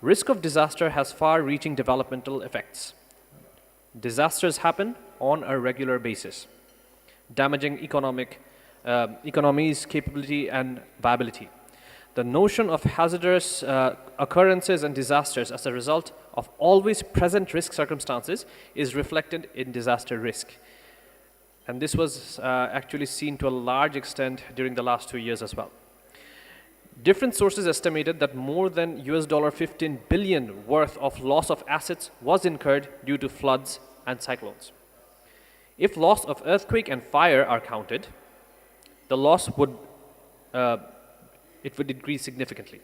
risk of disaster has far-reaching developmental effects. Disasters happen on a regular basis, damaging economies, capability, and viability. The notion of hazardous occurrences and disasters as a result of always present risk circumstances is reflected in disaster risk. And this was actually seen to a large extent during the last 2 years as well. Different sources estimated that more than $15 billion worth of loss of assets was incurred due to floods and cyclones. If loss of earthquake and fire are counted, the loss would increase significantly.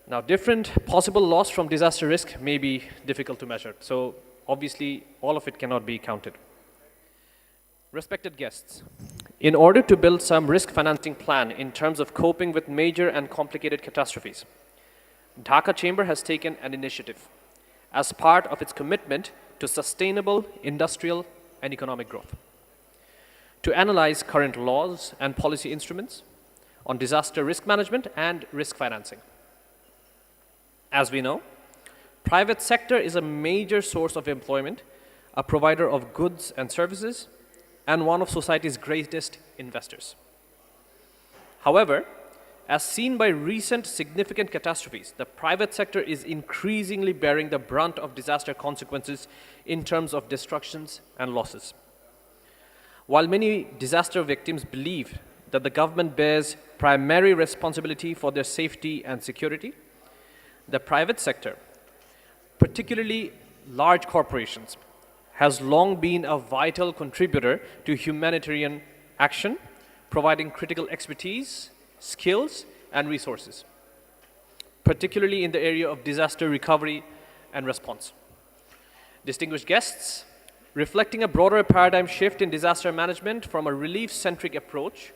Now, different possible loss from disaster risk may be difficult to measure. So obviously, all of it cannot be counted. Respected guests, in order to build some risk financing plan in terms of coping with major and complicated catastrophes, Dhaka Chamber has taken an initiative as part of its commitment to sustainable industrial and economic growth to analyze current laws and policy instruments on disaster risk management and risk financing. As we know, private sector is a major source of employment, a provider of goods and services, and one of society's greatest investors. However, as seen by recent significant catastrophes, the private sector is increasingly bearing the brunt of disaster consequences in terms of destructions and losses. While many disaster victims believe that the government bears primary responsibility for their safety and security, the private sector, particularly large corporations, has long been a vital contributor to humanitarian action, providing critical expertise, skills, and resources, particularly in the area of disaster recovery and response. Distinguished guests, reflecting a broader paradigm shift in disaster management from a relief-centric approach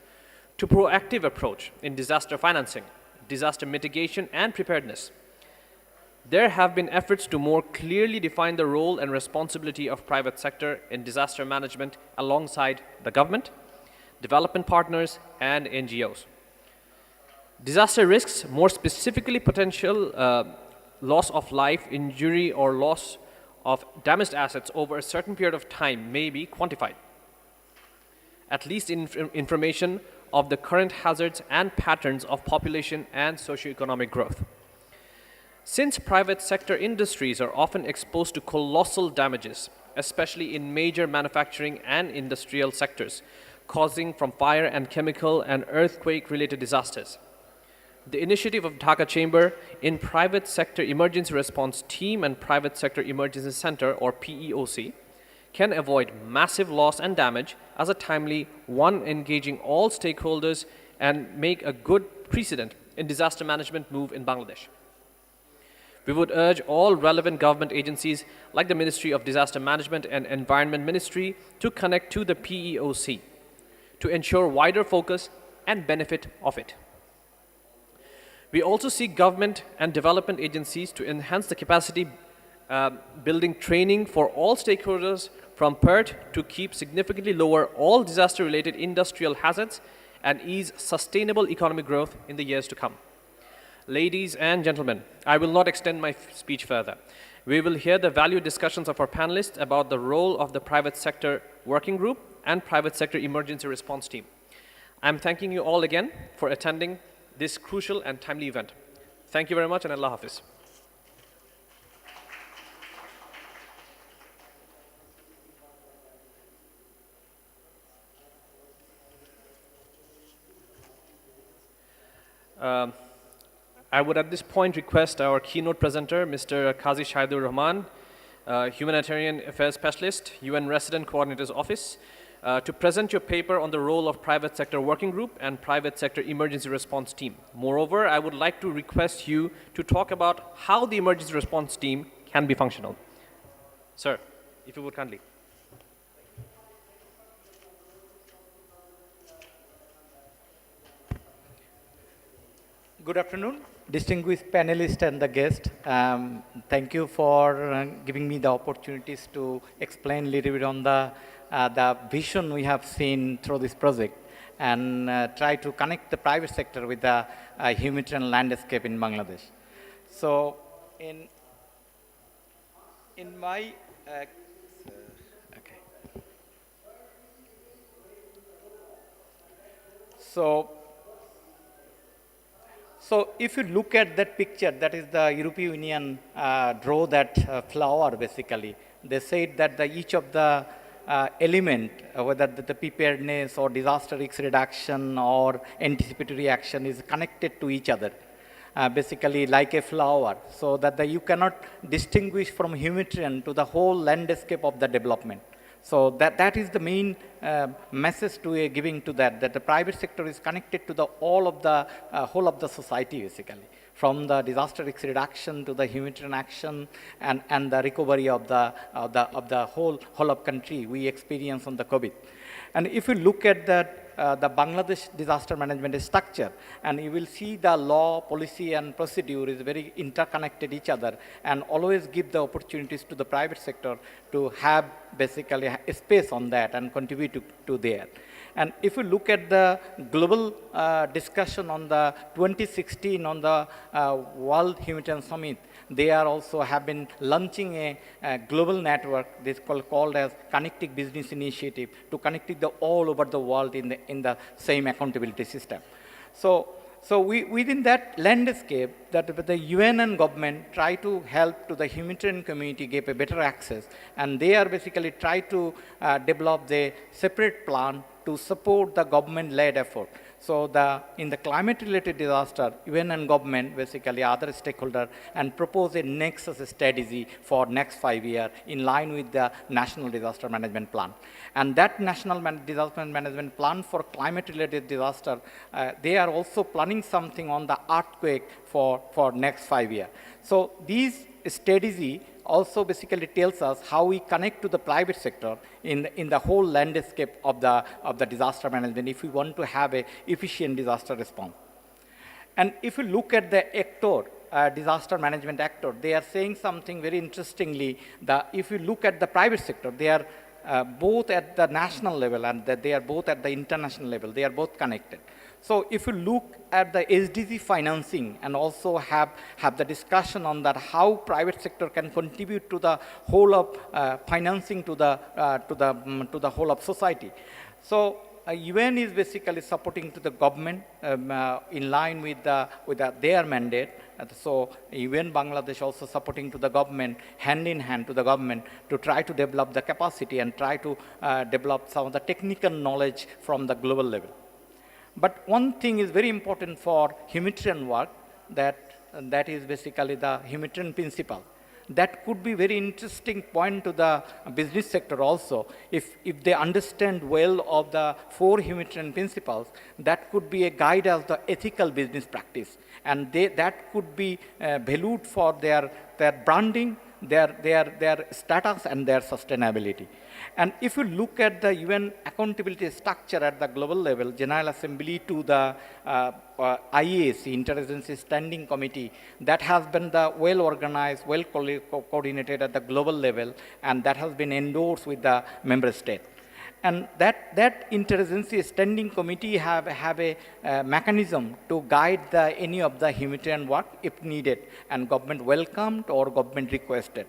to proactive approach in disaster financing, disaster mitigation, and preparedness, there have been efforts to more clearly define the role and responsibility of private sector in disaster management alongside the government, development partners, and NGOs. Disaster risks, more specifically potential loss of life, injury, or loss of damaged assets over a certain period of time may be quantified, at least in information of the current hazards and patterns of population and socioeconomic growth. Since private sector industries are often exposed to colossal damages, especially in major manufacturing and industrial sectors, causing from fire and chemical and earthquake-related disasters, the initiative of Dhaka Chamber in Private Sector Emergency Response Team and Private Sector Emergency Center, or PEOC, can avoid massive loss and damage as a timely one engaging all stakeholders and make a good precedent in disaster management move in Bangladesh. We would urge all relevant government agencies like the Ministry of Disaster Management and Environment Ministry to connect to the PEOC to ensure wider focus and benefit of it. We also seek government and development agencies to enhance the capacity building training for all stakeholders from PERT to keep significantly lower all disaster-related industrial hazards and ease sustainable economic growth in the years to come. Ladies and gentlemen, I will not extend my speech further. We will hear the valued discussions of our panelists about the role of the private sector working group and private sector emergency response team. I'm thanking you all again for attending this crucial and timely event. Thank you very much, and Allah Hafiz. I would at this point request our keynote presenter, Mr. Qazi Shahidur Rahman, Humanitarian Affairs Specialist, UN Resident Coordinator's Office, to present your paper on the role of private sector working group and private sector emergency response team. Moreover, I would like to request you to talk about how the emergency response team can be functional. Sir, if you would kindly. Good afternoon, distinguished panelists and the guest. Thank you for giving me the opportunities to explain a little bit on the vision we have seen through this project and try to connect the private sector with the humanitarian landscape in Bangladesh. So in my okay. So if you look at that picture, that is the European Union draw that flower basically. They said that each of the element, whether the preparedness or disaster risk reduction or anticipatory action is connected to each other. Basically like a flower, so that you cannot distinguish from humanitarian to the whole landscape of the development. So that is the main message to giving to that the private sector is connected to the whole of the society basically, from the disaster risk reduction to the humanitarian action and the recovery of the whole of country we experience on the COVID. And if you look at the Bangladesh disaster management structure, and you will see the law, policy, and procedure is very interconnected each other, and always give the opportunities to the private sector to have basically a space on that and contribute to there. And if you look at the global discussion on the 2016 on the World Humanitarian Summit, they are also have been launching a global network, this called as Connecting Business Initiative, to connect the all over the world in the same accountability system. So within that landscape, that the UN and government try to help to the humanitarian community give a better access, and they are basically try to develop the separate plan to support the government-led effort. So in the climate-related disaster, UN and government, basically other stakeholders, and propose a nexus strategy for next 5 years in line with the National Disaster Management Plan. And that National Disaster Management Plan for climate-related disaster, they are also planning something on the earthquake for next 5 years. So these strategy also basically tells us how we connect to the private sector in the whole landscape of the disaster management if we want to have a efficient disaster response. And if you look at the actor, disaster management actor, they are saying something very interestingly, that if you look at the private sector, they are both at the national level and that they are both at the international level, they are both connected. So if you look at the SDG financing and also have the discussion on that, how private sector can contribute to the whole of financing to the whole of society. So UN is basically supporting to the government in line with their mandate. So UN Bangladesh also supporting to the government, hand in hand to the government, to try to develop the capacity and try to develop some of the technical knowledge from the global level. But one thing is very important for humanitarian work, that is basically the humanitarian principle. That could be very interesting point to the business sector also. If they understand well of the 4 humanitarian principles, that could be a guide as the ethical business practice. And that could be valued for their branding, their status and their sustainability. And if you look at the UN accountability structure at the global level, General Assembly to the IAC, Interagency Standing Committee, that has been the well organized, well coordinated at the global level, and that has been endorsed with the member state. And that Interagency Standing Committee have a mechanism to guide any of the humanitarian work if needed, and government welcomed or government requested.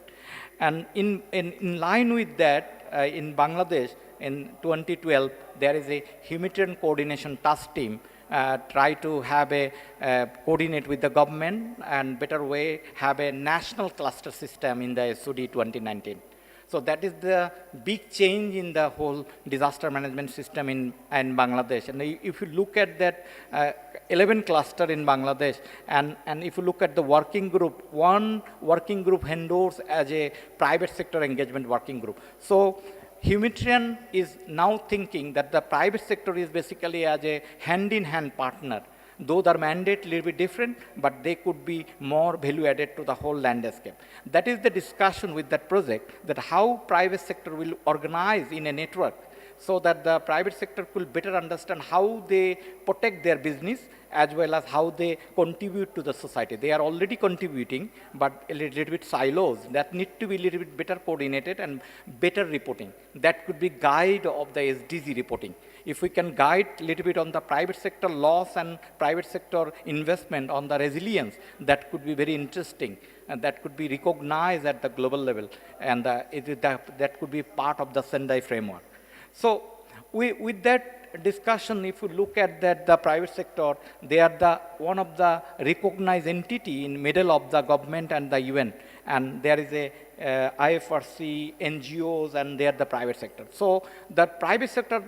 And in line with that, in Bangladesh, in 2012, there is a humanitarian coordination task team, try to have coordinate with the government and better way have a national cluster system in the SOD 2019. So that is the big change in the whole disaster management system in Bangladesh. And if you look at that 11 cluster in Bangladesh, and if you look at the working group, one working group endorsed as a private sector engagement working group. So humanitarian is now thinking that the private sector is basically as a hand-in-hand partner. Though their mandate a little bit different, but they could be more value added to the whole landscape. That is the discussion with that project, that how private sector will organize in a network so that the private sector could better understand how they protect their business as well as how they contribute to the society. They are already contributing, but a little bit silos that need to be a little bit better coordinated and better reporting. That could be guide of the SDG reporting. If we can guide a little bit on the private sector loss and private sector investment on the resilience, that could be very interesting, and that could be recognized at the global level, and that could be part of the Sendai framework. So with that discussion, if you look at that, the private sector, they are one of the recognized entity in middle of the government and the UN, and there is a IFRC, NGOs, and they are the private sector. So the private sector,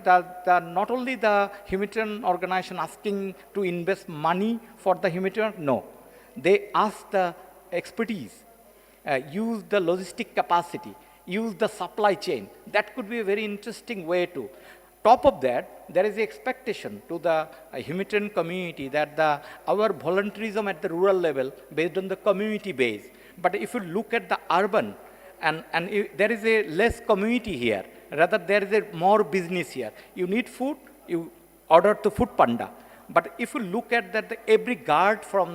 not only the humanitarian organization asking to invest money for the humanitarian, no. They ask the expertise, use the logistic capacity, use the supply chain. That could be a very interesting way to. Top of that, there is the expectation to the humanitarian community that our volunteerism at the rural level based on the community base. But if you look at the urban, and there is a less community here, rather there is a more business here. You need food, you order to Food Panda. But if you look at that, every guard from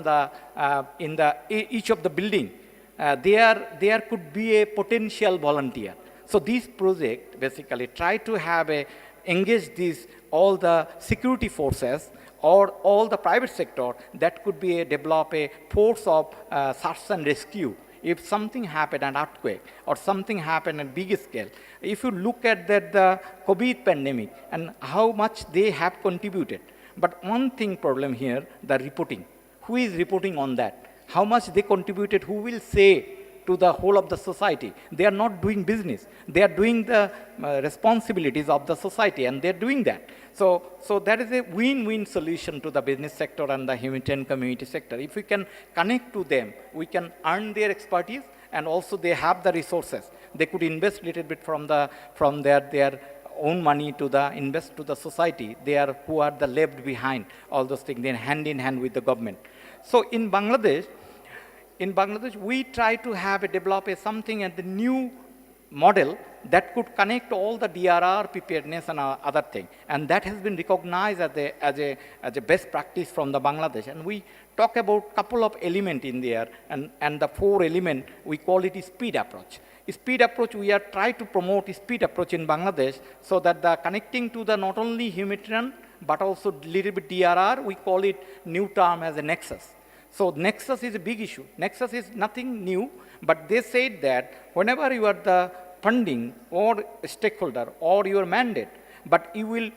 each of the building, there could be a potential volunteer. So this project basically try to engage all the security forces or all the private sector that could be develop a force of search and rescue. If something happened, an earthquake, or something happened at big scale, if you look at the COVID pandemic and how much they have contributed. But one thing problem here, the reporting. Who is reporting on that? How much they contributed, who will say to the whole of the society? They are not doing business. They are doing the responsibilities of the society, and they are doing that. So that is a win-win solution to the business sector and the humanitarian community sector. If we can connect to them, we can earn their expertise, and also they have the resources. They could invest a little bit from their own money to invest to the society. They are who are the left behind all those things, then hand in hand with the government. So in Bangladesh, we try to develop something at the new model that could connect all the DRR, preparedness, and other thing. And that has been recognized as a best practice from the Bangladesh. And we talk about couple of elements in there, and the 4 element, we call it a speed approach. Speed approach, we are trying to promote a speed approach in Bangladesh so that the connecting to the not only humanitarian, but also little bit DRR, we call it new term as a nexus. So nexus is a big issue. Nexus is nothing new, but they said that whenever you are the funding or stakeholder or your mandate, but you will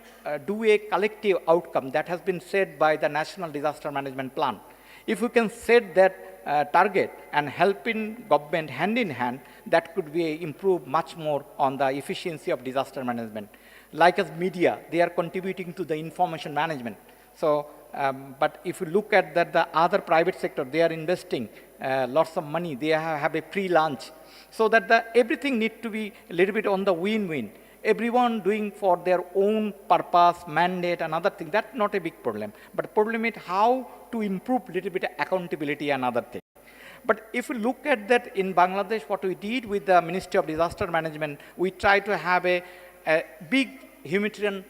do a collective outcome that has been set by the National Disaster Management Plan. If you can set that target and helping government hand in hand, that could be improve much more on the efficiency of disaster management. Like as media, they are contributing to the information management. So, but if you look at the other private sector, they are investing lots of money. They have a pre-launch. So that everything needs to be a little bit on the win-win. Everyone doing for their own purpose, mandate, and other thing. That's not a big problem. But problem is how to improve a little bit accountability and other things. But if you look at that in Bangladesh, what we did with the Ministry of Disaster Management, we try to have a big humanitarian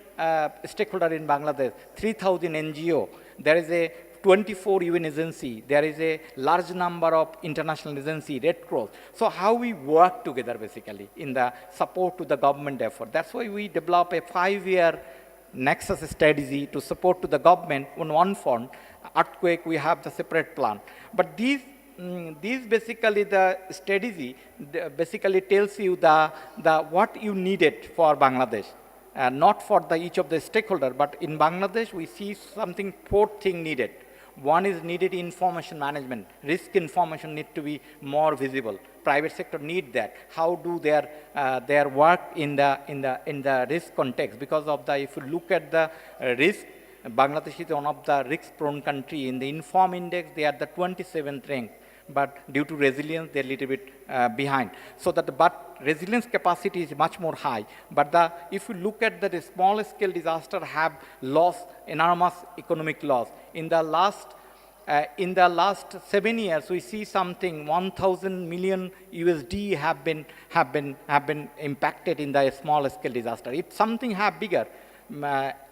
stakeholder in Bangladesh, 3,000 NGO. There is a 24 UN agency. There is a large number of international agency, Red Cross. So how we work together basically in the support to the government effort. That's why we develop a 5-year nexus strategy to support to the government on one front. Earthquake, we have the separate plan. But these basically the strategy basically tells you what you needed for Bangladesh. Not for each of the stakeholder, but in Bangladesh we see something 4 things needed. One is needed information management. Risk information need to be more visible. Private sector need that. How do their work in the risk context? Because of if you look at the risk, Bangladesh is one of the risk-prone country. In the Inform Index, they are the 27th rank. But due to resilience, they're a little bit behind. So but resilience capacity is much more high. But if you look at the small scale disaster have loss, enormous economic loss. In the last in the last 7 years, we see something 1,000 million USD have been impacted in the small scale disaster. If something have bigger,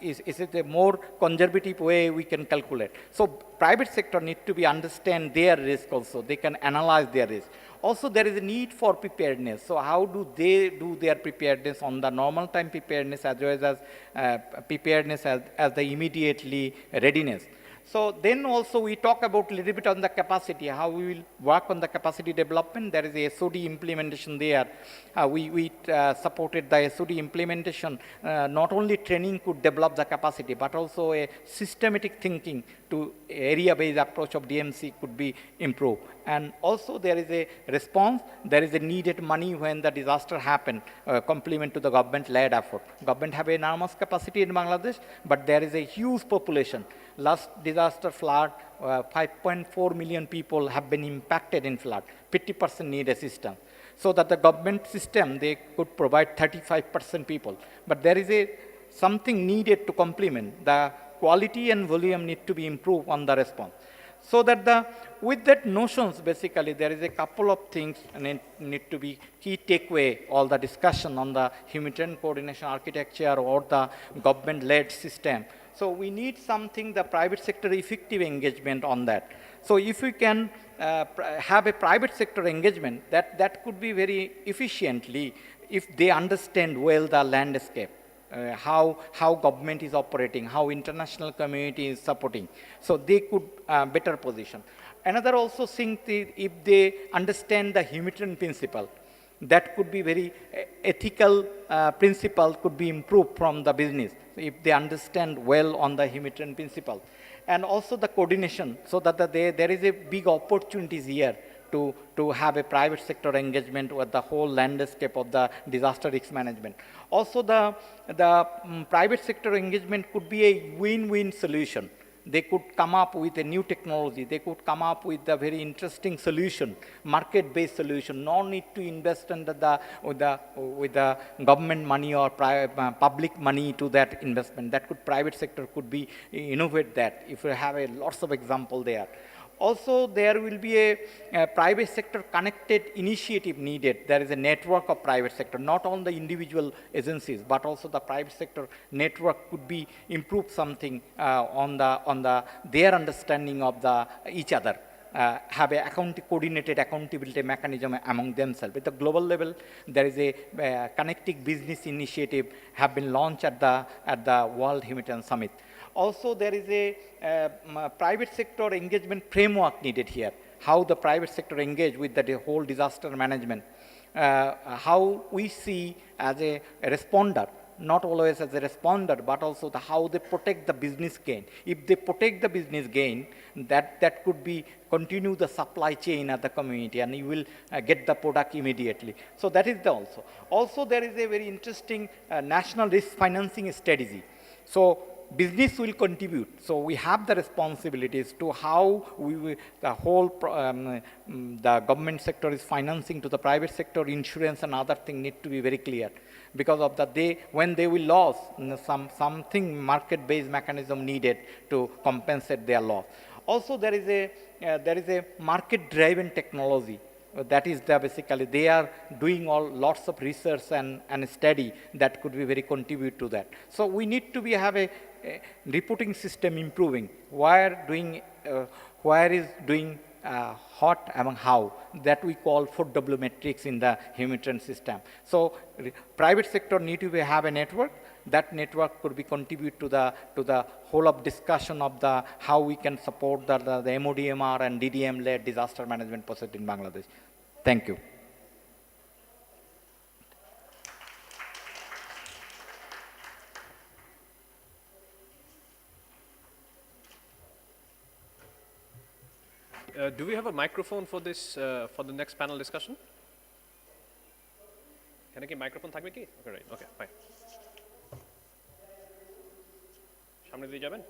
is it a more conservative way we can calculate? So private sector need to be understand their risk also. They can analyze their risk. Also, there is a need for preparedness. So how do they do their preparedness on the normal time preparedness as well as preparedness as the immediately readiness? So then also we talk about a little bit on the capacity, how we will work on the capacity development. There is a SOD implementation there. We supported the SOD implementation. Not only training could develop the capacity, but also a systematic thinking to area-based approach of DMC could be improved. And also there is a response, there is a needed money when the disaster happened, complement to the government-led effort. Government have enormous capacity in Bangladesh, but there is a huge population. Last disaster flood, 5.4 million people have been impacted in flood. 50% need assistance. So that the government system, they could provide 35% people. But there is a something needed to complement. The quality and volume need to be improved on the response. So that with that notions, basically, there is a couple of things need to be key takeaway, all the discussion on the humanitarian coordination architecture or the government-led system. So we need something, the private sector effective engagement on that. So if we can have a private sector engagement, that could be very efficiently if they understand well the landscape. How government is operating, how international community is supporting. So they could better position. Another also thing, if they understand the humanitarian principle, that could be very ethical principle could be improved from the business if they understand well on the humanitarian principle. And also the coordination, so that there is a big opportunities here to have a private sector engagement with the whole landscape of the disaster risk management. Also the private sector engagement could be a win-win solution. They could come up with a new technology. They could come up with a very interesting solution, market-based solution. No need to invest under with the government money or public money to that investment. That could private sector could be innovate that. If you have a lots of example there. Also, there will be a private sector connected initiative needed. There is a network of private sector, not on the individual agencies, but also the private sector network could be improved something on their understanding of each other. Have a coordinated accountability mechanism among themselves. At the global level, there is a connecting business initiative have been launched at the World Humanitarian Summit. Also, there is a private sector engagement framework needed here. How the private sector engage with the whole disaster management. How we see as a responder, not always as a responder, but also how they protect the business gain. If they protect the business gain, that could be continue the supply chain at the community, and you will get the product immediately. So that is the also. Also, there is a very interesting national risk financing strategy. So business will contribute. So we have the responsibilities to how the whole the government sector is financing to the private sector, insurance and other thing need to be very clear. Because of that, when they will lose, something market-based mechanism needed to compensate their loss. Also, there is a market-driven technology. That is basically they are doing lots of research and study that could be very contribute to that. So we need to have a reporting system improving. Where is doing what among how, that we call 4W metrics in the humanitarian system. So private sector need to have a network. That network could be contribute to the whole of discussion of how we can support the MODMR and DDM led disaster management process in Bangladesh. Thank you. Do we have a microphone for this for the next panel discussion? Can I get microphone? Okay, right. Okay, fine. সামনে দিয়ে যাবেন?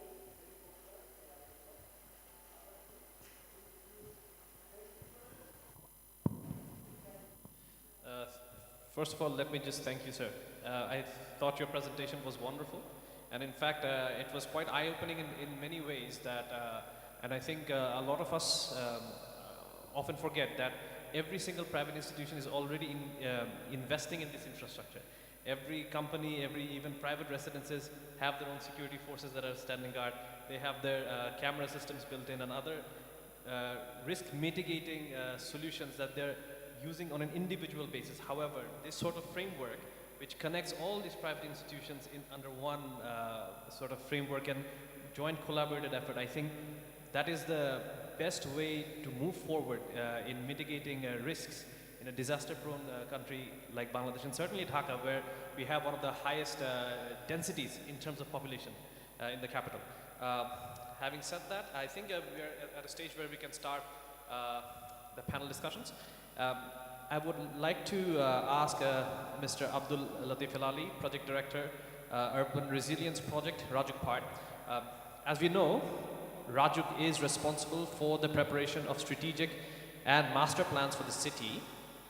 First of all, let me just thank you, sir. I thought your presentation was wonderful. And in fact, it was quite eye-opening in many ways that And I think a lot of us often forget that every single private institution is already investing in this infrastructure. Every company, every even private residences have their own security forces that are standing guard. They have their camera systems built in and other risk mitigating solutions that they're using on an individual basis. However, this sort of framework which connects all these private institutions under one sort of framework and joint collaborated effort, I think that is the best way to move forward in mitigating risks in a disaster-prone country like Bangladesh, and certainly Dhaka, where we have one of the highest densities in terms of population in the capital. Having said that, I think we are at a stage where we can start the panel discussions. I would like to ask Mr. Abdul Latif Helali, Project Director, Urban Resilience Project, Rajuk PERT. As we know, Rajuk is responsible for the preparation of strategic and master plans for the city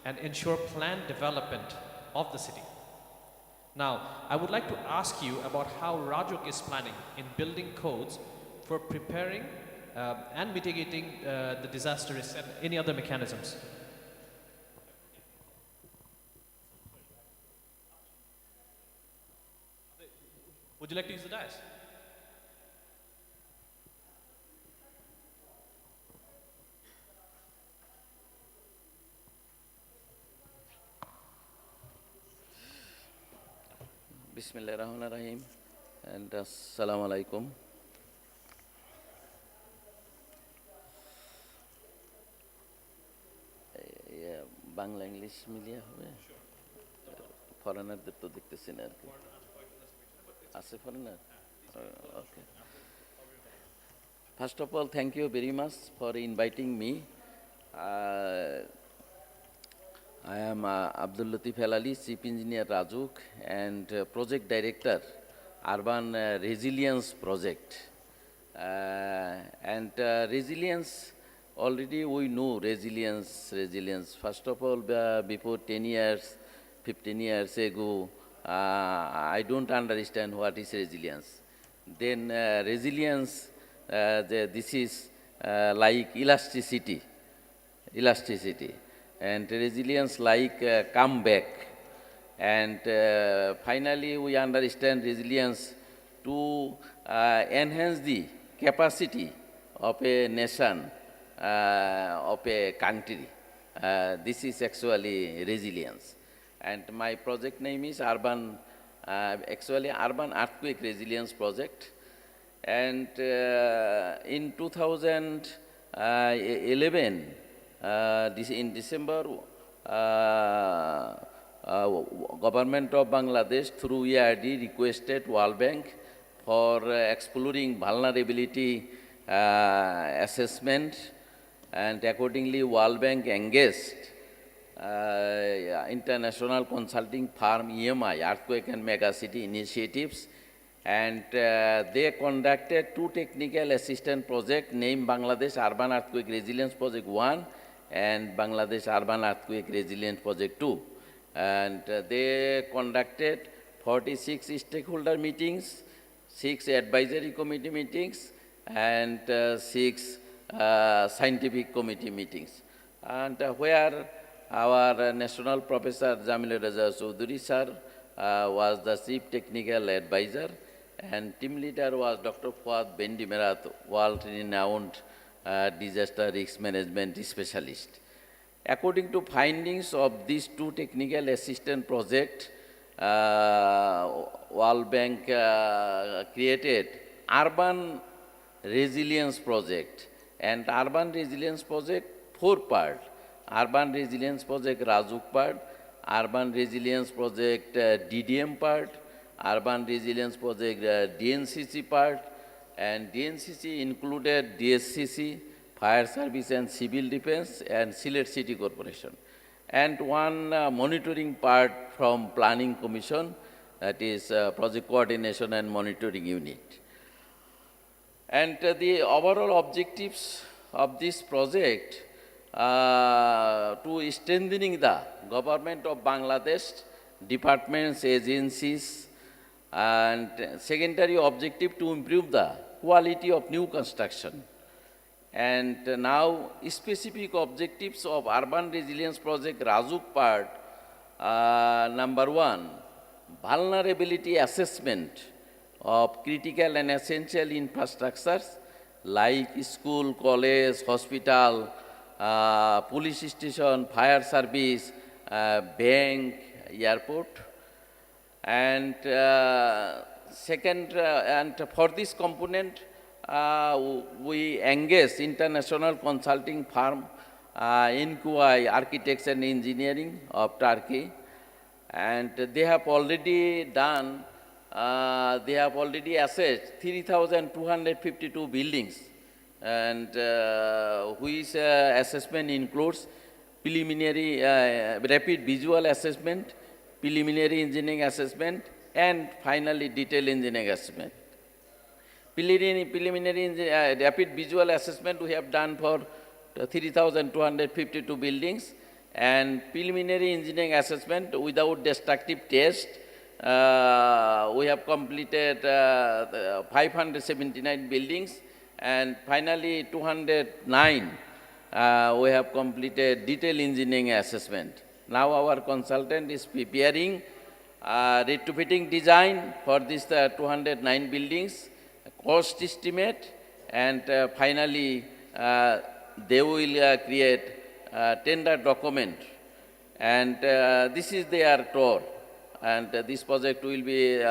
and ensure planned development of the city. Now, I would like to ask you about how Rajuk is planning in building codes for preparing and mitigating the disaster risk and any other mechanisms. Would you like to use the dais? Bismillahirrahmanirrahim and Assalamu alaikum. Bangla English মিলিয়ে হবে ফরেনারদের তো দেখতেছি না আর কি আছে foreigner okay first of all thank you very much for inviting me I am Abdul Latif Helali, Chief Engineer Rajuk and Project Director, Urban Resilience Project. Resilience, already we know resilience. First of all, before 10 years, 15 years ago, I don't understand what is resilience. Then resilience, this is like elasticity. And resilience like comeback. And finally, we understand resilience to enhance the capacity of a nation, of a country. This is actually resilience. And my project name is Urban Earthquake Resilience Project. And in 2011, in December, Government of Bangladesh through ERD requested World Bank for exploring vulnerability assessment, and accordingly World Bank engaged international consulting firm EMI, Earthquake and Megacity Initiatives, and they conducted 2 technical assistance projects named Bangladesh Urban Earthquake Resilience Project 1 and Bangladesh Urban Earthquake Resilience Project 2. And they conducted 46 stakeholder meetings, 6 advisory committee meetings, and 6 scientific committee meetings. And where our National Professor Jamilur Raza Chaudhuri sir was the chief technical advisor, and team leader was Dr. Fuad Bendimerat, world-renowned disaster risk management specialist. According to findings of these 2 technical assistance projects, World Bank created Urban Resilience Project, and Urban Resilience Project 4 part. Urban Resilience Project Rajuk part, Urban Resilience Project DDM part, Urban Resilience Project DNCC part, and DNCC included DSCC, Fire Service and Civil Defense, and Sylhet City Corporation. And 1 monitoring part from Planning Commission, that is Project Coordination and Monitoring Unit. And the overall objectives of this project to strengthening the government of Bangladesh, departments, agencies, and secondary objective to improve the quality of new construction And now, specific objectives of Urban Resilience Project Rajuk PERT. Number one, vulnerability assessment of critical and essential infrastructures like school, college, hospital, police station, fire service, bank, airport. And second, and for this component, we engage international consulting firm, NQI Architects and Engineering of Turkey, and they have already done, they have already assessed 3,252 buildings, and which assessment includes preliminary rapid visual assessment, preliminary engineering assessment, and finally detailed engineering assessment. Preliminary rapid visual assessment we have done for 3,252 buildings, and preliminary engineering assessment without destructive test, we have completed 579 buildings, and finally 209 we have completed detailed engineering assessment. Now our consultant is preparing retrofitting design for this 209 buildings, cost estimate, and finally they will create tender document, and this is their tour, and this project will be,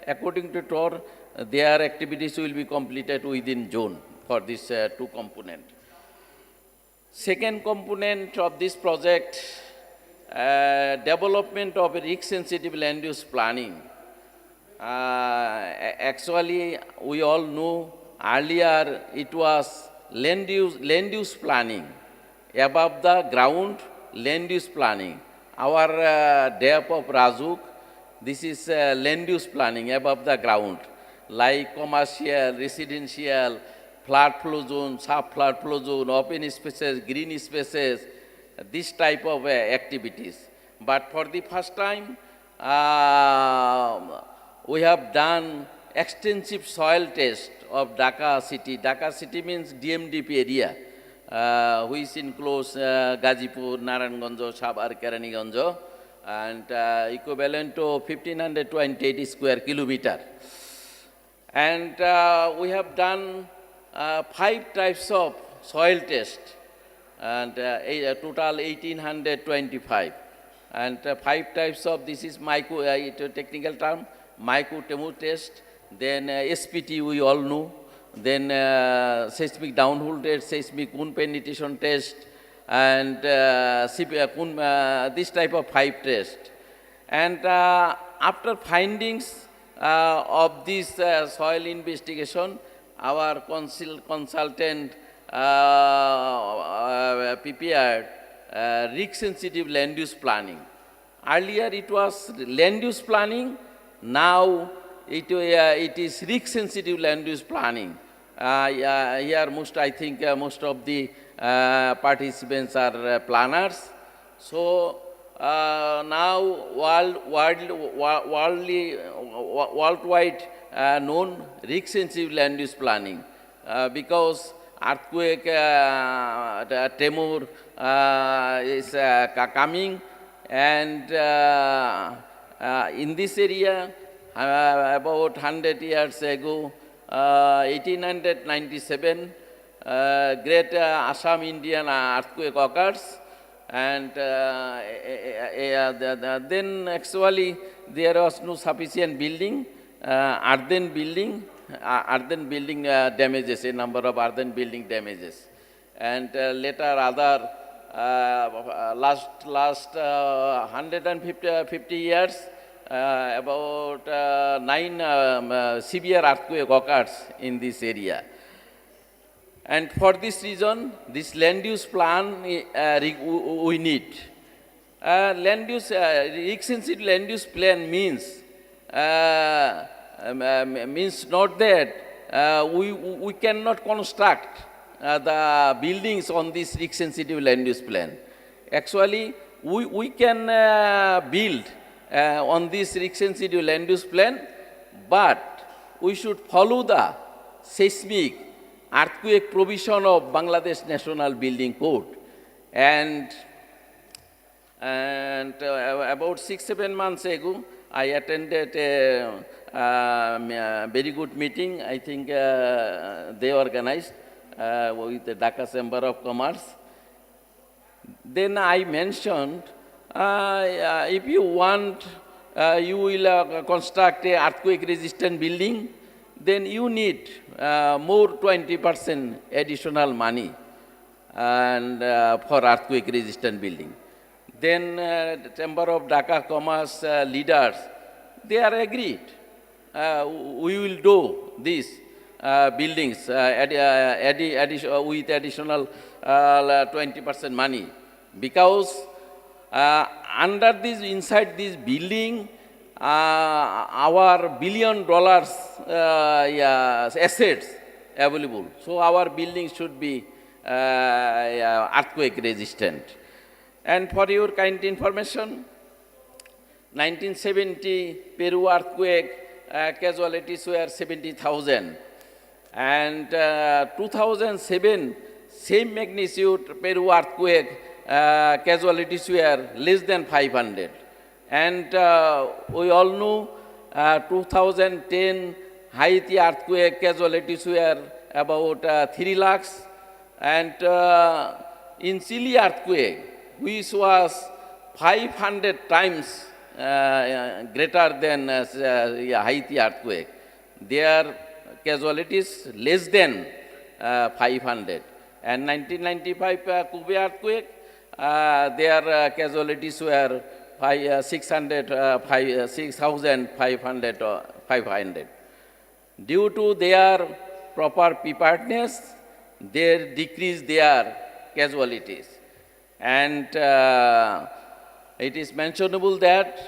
according to tour, their activities will be completed within June for this two component. Second component of this project, development of a risk-sensitive land use planning. Actually, we all know earlier it was land use planning, above the ground land use planning. Our DAP of Rajuk, this is land use planning above the ground, like commercial, residential, flood flow zone, sub-flood flow zone, open spaces, green spaces, this type of activities. But for the first time, we have done extensive soil test of Dhaka city. Dhaka city means DMDP area, which includes Gazipur, Narayanganj, Sabar, Keraniganj, and equivalent to 1,528 square kilometer. And we have done 5 types of soil test, and a total 1,825. And 5 types of, this is micro, technical term, micro-temu test, then SPT we all know, then seismic downhole test, seismic wound penetration test, and this type of 5 tests. And after findings of this soil investigation, our consultant prepared risk-sensitive land use planning. Earlier it was land use planning, now it is risk-sensitive land use planning. Here I think most of the participants are planners. So now worldwide known risk-sensitive land use planning, because earthquake, tremor is coming, and in this area, about 100 years ago, 1897, great Assam Indian earthquake occurs, and then actually there was no sufficient building, earthen building damages, a number of earthen building damages, and later other last 150 years, about 9 severe earthquake occurs in this area. And for this reason, this land use plan we need. Land use, risk-sensitive land use plan means not that we cannot construct the buildings on this risk-sensitive land use plan. Actually, we can build on this risk-sensitive land use plan, but we should follow the seismic earthquake provision of Bangladesh National Building Code. And about 6-7 months ago, I attended a very good meeting. I think they organized with the Dhaka Chamber of Commerce. Then I mentioned, if you want, you will construct a earthquake-resistant building, then you need more 20% additional money and for earthquake-resistant building. Then the Chamber of Dhaka Commerce leaders, they are agreed. We will do these buildings with additional 20% money, because under this, inside this building, our $1 billion assets available. So our building should be earthquake resistant. And for your kind information, 1970 Peru earthquake casualties were 70,000. And 2007, same magnitude Peru earthquake casualties were less than 500. And we all know 2010 Haiti earthquake casualties were about 3 lakhs. And in Chile earthquake, which was 500 times greater than Haiti earthquake, their casualties less than 500. And 1995 Kobe earthquake, their casualties were 6,500. Due to their proper preparedness, they decreased their casualties. And it is mentionable that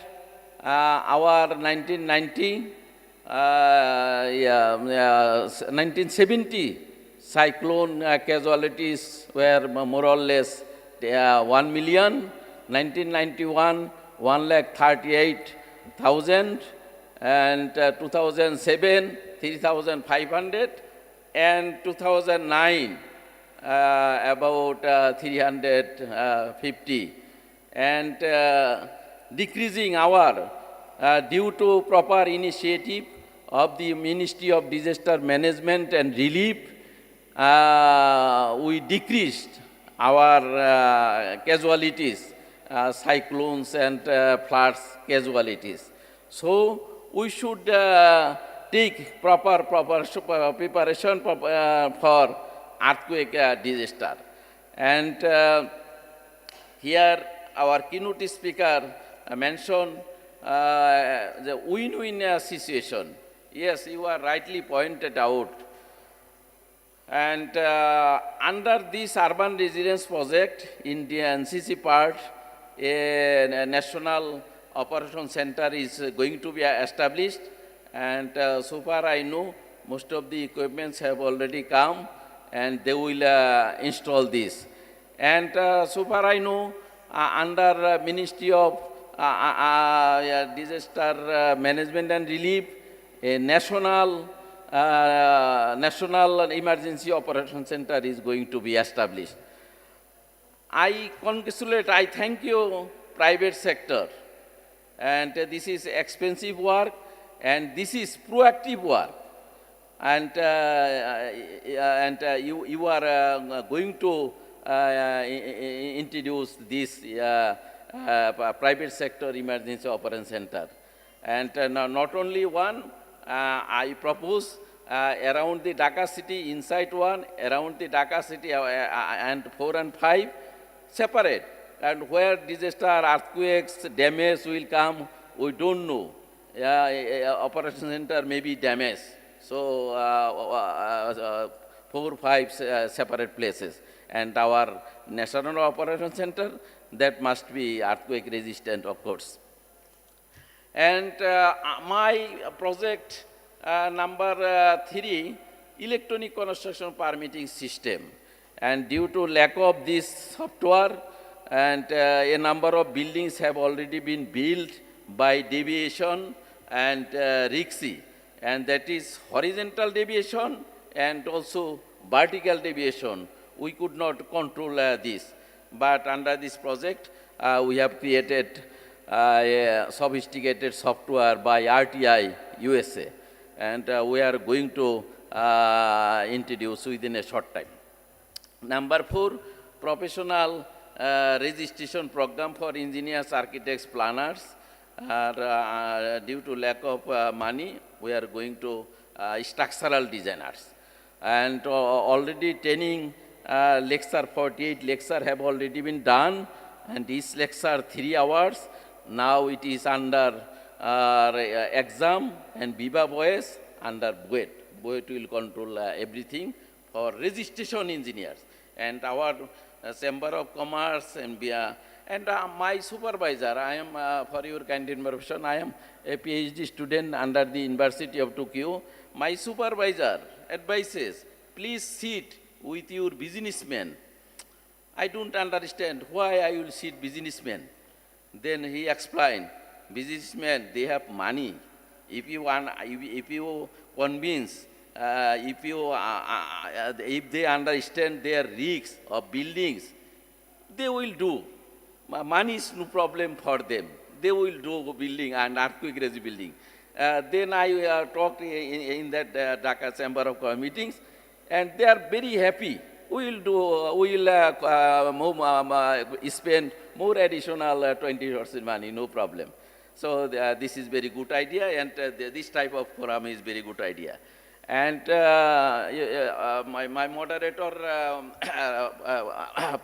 our 1970 cyclone casualties were more or less 1 million, 1991, 1,38,000, and 2007, 3,500, and 2009, about 350. And decreasing our, due to proper initiative of the Ministry of Disaster Management and Relief, we decreased our casualties, cyclones and floods casualties. So we should take proper preparation for earthquake disaster. And here our keynote speaker mentioned the win-win situation. Yes, you are rightly pointed out. And under this urban resilience project in the NCC PERT, a national operation center is going to be established. And so far I know most of the equipments have already come and they will install this. And so far I know under Ministry of Disaster Management and Relief, a national emergency operation center is going to be established. I congratulate, I thank you, private sector. And this is expensive work and this is proactive work. And you are going to introduce this private sector emergency operation center. And not only one, I propose around the Dhaka city, inside one, around the Dhaka city and 4 and 5, separate. And where disaster, earthquakes, damage will come, we don't know. Operation center may be damaged. So 4 or 5 separate places. And our national operation center, that must be earthquake resistant, of course. And my project number 3, electronic construction permitting system. And due to lack of this software, and a number of buildings have already been built by deviation and RIXI. And that is horizontal deviation and also vertical deviation, we could not control this. But under this project, we have created a sophisticated software by RTI USA, and we are going to introduce within a short time. Number 4, professional registration program for engineers, architects, planners. Due to lack of money, we are going to structural designers. And already training lecture, 48 lecture have already been done, and each lecture 3 hours. Now it is under exam and Viva Voice under BOET. BOET will control everything for registration engineers. And our Chamber of Commerce and my supervisor, I am, for your kind information, I am a PhD student under the University of Tokyo. My supervisor advises, please sit with your businessmen. I don't understand why I will sit businessmen. Then he explained, businessmen, they have money. If you convince, if they understand their risks of buildings, they will do. Money is no problem for them. They will do building and earthquake resist building. Then I talked in that Dhaka Chamber of Commerce meetings, and they are very happy. We will spend more additional 20% money, no problem. So this is very good idea, and this type of forum is very good idea. And my moderator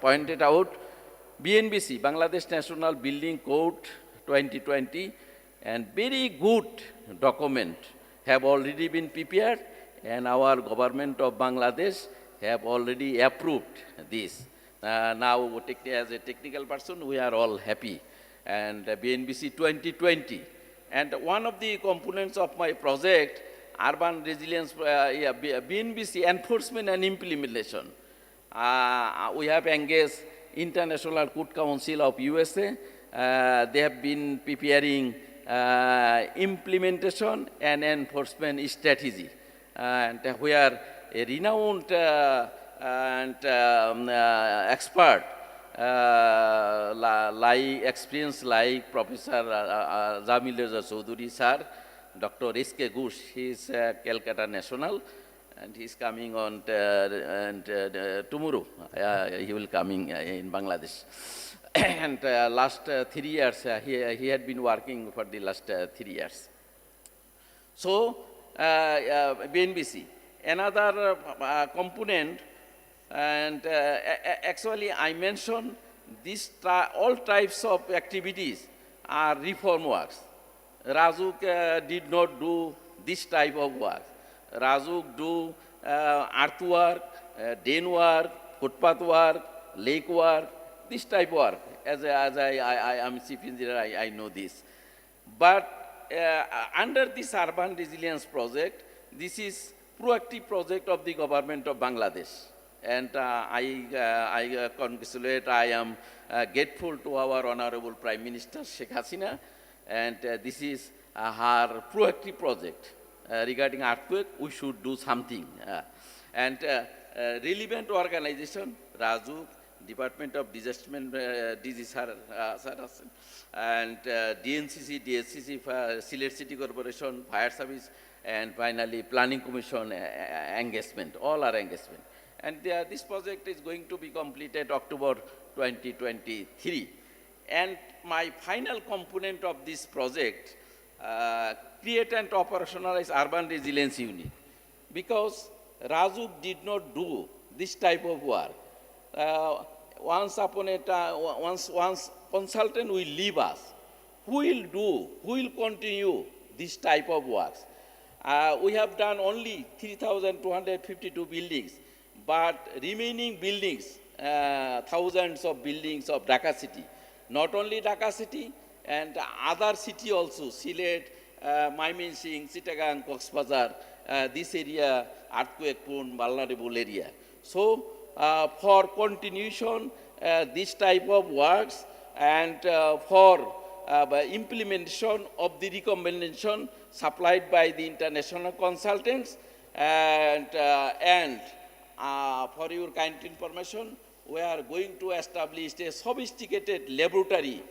pointed out BNBC, Bangladesh National Building Code 2020, and very good document have already been prepared, and our government of Bangladesh have already approved this. Now, as a technical person, we are all happy. And BNBC 2020. And one of the components of my project, Urban Resilience, BNBC Enforcement and Implementation. We have engaged International Court Council of USA. They have been preparing implementation and enforcement strategy. And where a renowned expert, experienced like Professor Jamil Reza Chaudhuri sir, Dr. S.K. Ghosh, he is Calcutta National, and he is coming on tomorrow. He will coming in Bangladesh. And last 3 years, he had been working for the last 3 years. So, BNBC, another component, and actually I mentioned these all types of activities are reform works. Razuk did not do this type of work. Razuk do earthwork, drain work, footpath work, lake work, this type of work. As I am chief engineer, I know this. But under this urban resilience project, this is proactive project of the government of Bangladesh. And I congratulate, I am grateful to our Honorable Prime Minister Sheikh Hasina, and this is her proactive project. Regarding earthquake, we should do something. And relevant organization, Raju, Department of Disaster and DNCC, DSCC, Sylhet City Corporation, Fire Service, and finally Planning Commission engagement, all are engagement. And this project is going to be completed October 2023. And my final component of this project, create and operationalize urban resilience unit. Because Raju did not do this type of work. Once consultant will leave us, who will continue this type of works? We have done only 3,252 buildings, but remaining buildings, thousands of buildings of Dhaka city. Not only Dhaka city, and other city also, Sylhet, Mymensingh, Chittagong, Coxbazar, this area, earthquake-prone, vulnerable area. So, for continuation, this type of works, and for implementation of the recommendation supplied by the international consultants, and for your kind information, we are going to establish a sophisticated laboratory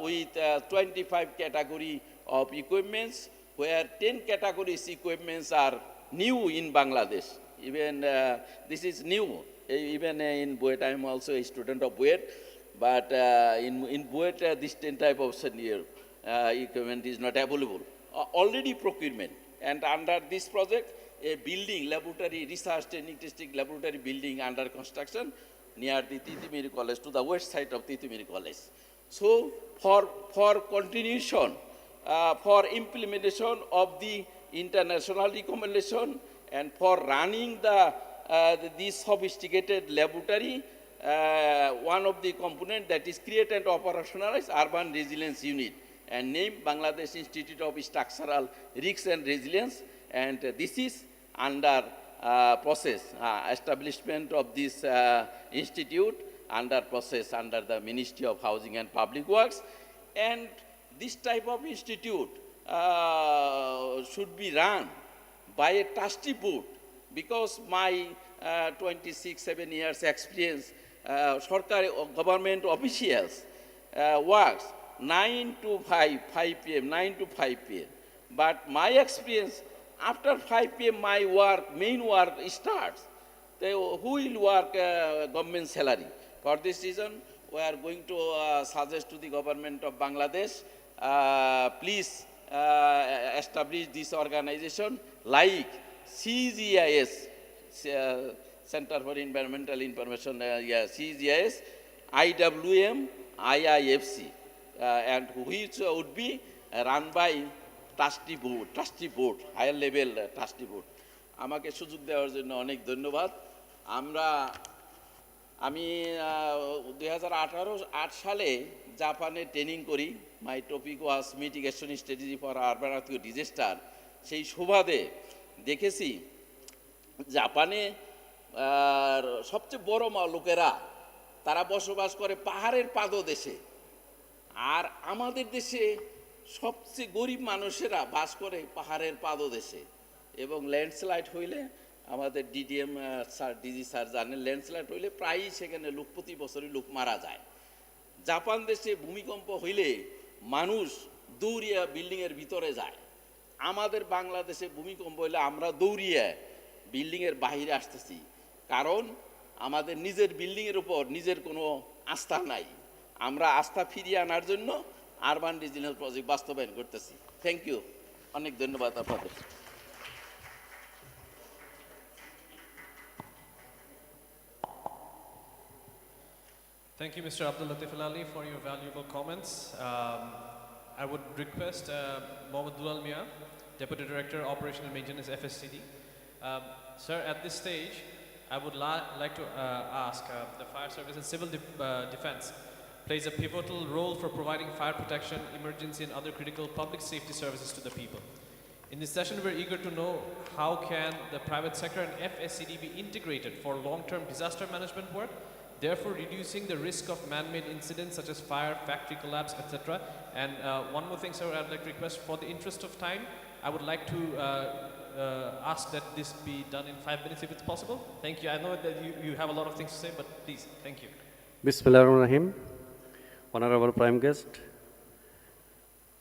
with 25 category of equipments, where 10 categories equipments are new in Bangladesh. Even this is new. Even in Buet, I am also a student of Buet, but in Buet, this 10 type of senior equipment is not available. Already procurement. And under this project, a building, laboratory, research, training, testing laboratory building under construction near the Titimiri College, to the west side of Titimiri College. So, for continuation, for implementation of the international recommendation and for running this sophisticated laboratory, one of the components that is created and operationalized Urban Resilience Unit and named Bangladesh Institute of Structural Risks and Resilience, and this is under process, establishment of this institute under process under the Ministry of Housing and Public Works. And this type of institute should be run by a trustee board, because my 26-7 years experience, government officials works 9 to 5 p.m., 9 to 5 p.m. But my experience, after 5 p.m. my main work starts. Who will work government salary? For this reason, we are going to suggest to the government of Bangladesh, please establish this organization like CGIS, Center for Environmental Information, CGIS, IWM, IIFC, and which would be run by trustee board, higher level trustee board. আমাকে সুযোগ দেওয়ার জন্য অনেক ধন্যবাদ। আমি 2008 সালে জাপানে training করি। My topic was mitigation strategy for urban earthquake disaster. সেই সুবাদে দেখেছি জাপানে সবচেয়ে বড় লোকেরা তারা বসবাস করে পাহাড়ের পাদদেশে, আর আমাদের দেশে সবচেয়ে গরিব মানুষেরা বাস করে পাহাড়ের পাদদেশে। এবং ল্যান্ডস্লাইড হইলে আমাদের ডিডিএম স্যার, ডিজি স্যার জানেন, ল্যান্ডস্লাইড হইলে প্রায়ই সেখানে প্রতি বছরই লোক মারা যায়। জাপান দেশে ভূমিকম্প হইলে মানুষ দৌড়িয়া বিল্ডিংয়ের ভিতরে যায়। আমাদের বাংলাদেশে ভূমিকম্প হইলে আমরা দৌড়িয়ে বিল্ডিংয়ের বাইরে আসতেছি, কারণ আমাদের নিজের বিল্ডিংয়ের উপর নিজের কোনো আস্থা নাই। আমরা আস্থা ফিরিয়ে আনার জন্য আরবান রিজিনাল প্রজেক্ট বাস্তবায়ন করতেছি। থ্যাংক ইউ, অনেক ধন্যবাদ আপনাদের। Thank you, Mr. Abdul Latif Ali, for your valuable comments. I would request Mohammad Dulal Mia, Deputy Director, Operational Maintenance, FSCD. Sir, at this stage, I would like to ask the fire service and civil defense plays a pivotal role for providing fire protection, emergency and other critical public safety services to the people. In this session, we're eager to know how can the private sector and FSCD be integrated for long-term disaster management work, therefore reducing the risk of man-made incidents such as fire, factory collapse, etc. And one more thing, sir, I'd like to request, for the interest of time, I would like to ask that this be done in 5 minutes if it's possible. Thank you. I know that you have a lot of things to say, but please, thank you. Bismillahirrahmanirrahim. Honorable Prime Guest,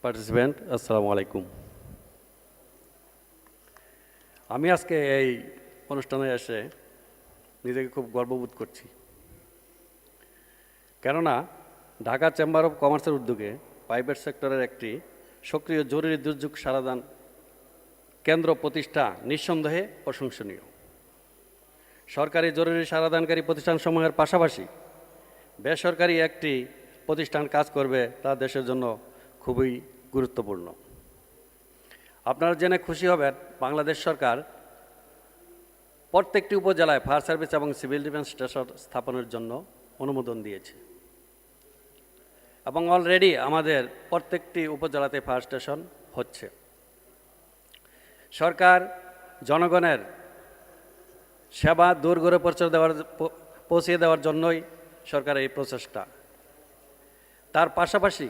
participant, Assalamu alaikum. আমি আজকে এই অনুষ্ঠানে এসে নিজেকে খুব গর্ববোধ করছি, কেননা ঢাকা চেম্বার অফ কমার্সের উদ্যোগে প্রাইভেট সেক্টরের একটি সক্রিয় জরুরি দুর্যোগ সারাদান কেন্দ্র প্রতিষ্ঠা নিঃসন্দেহে প্রশংসনীয়। সরকারি জরুরি সারাদানকারী প্রতিষ্ঠানসমূহের পাশাপাশি বেসরকারি একটি প্রতিষ্ঠান কাজ করবে, তা দেশের জন্য খুবই গুরুত্বপূর্ণ। আপনারা জেনে খুশি হবেন, বাংলাদেশ সরকার প্রত্যেকটি উপজেলায় ফায়ার সার্ভিস এবং সিভিল ডিফেন্স স্টেশন স্থাপনের জন্য অনুমোদন দিয়েছে এবং অলরেডি আমাদের প্রত্যেকটি উপজেলাতে ফায়ার স্টেশন হচ্ছে। সরকার জনগণের সেবা দূর করে পৌঁছে দেওয়ার জন্যই সরকার এই প্রচেষ্টা। তার পাশাপাশি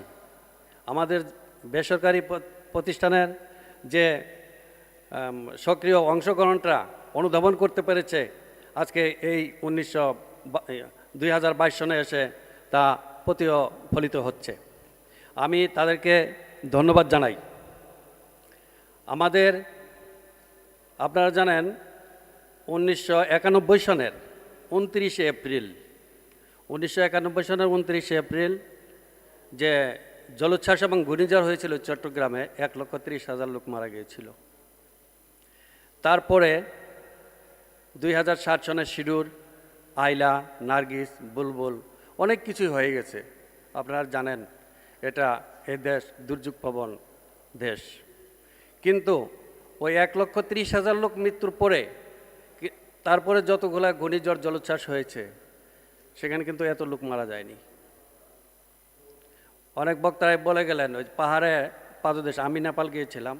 আমাদের বেসরকারি প্রতিষ্ঠানের যে সক্রিয় অংশগ্রহণটা অনুধাবন করতে পেরেছে আজকে এই 2022 সনে এসে তা প্রতিফলিত হচ্ছে। আমি তাদেরকে ধন্যবাদ জানাই। আমাদের আপনারা জানেন 1991 সনের 29 এপ্রিল 29 এপ্রিল যে জলোচ্ছ্বাস এবং ঘূর্ণিঝড় হয়েছিল চট্টগ্রামে 1,30,000 লোক মারা গিয়েছিল। তারপরে 2007 সনের সিডুর, আইলা, নার্গিস, বুলবুল অনেক কিছুই হয়ে গেছে। আপনারা জানেন এটা এই দেশ দুর্যোগ প্রবণ দেশ, কিন্তু ওই 1,30,000 লোক মৃত্যুর পরে তারপরে যতগুলা ঘূর্ণিঝড় জলোচ্ছ্বাস হয়েছে সেখানে কিন্তু এত লোক মারা যায়নি। অনেক বক্তারাই বলে গেলেন ওই পাহাড়ে পাদদেশ। আমি নেপাল গিয়েছিলাম,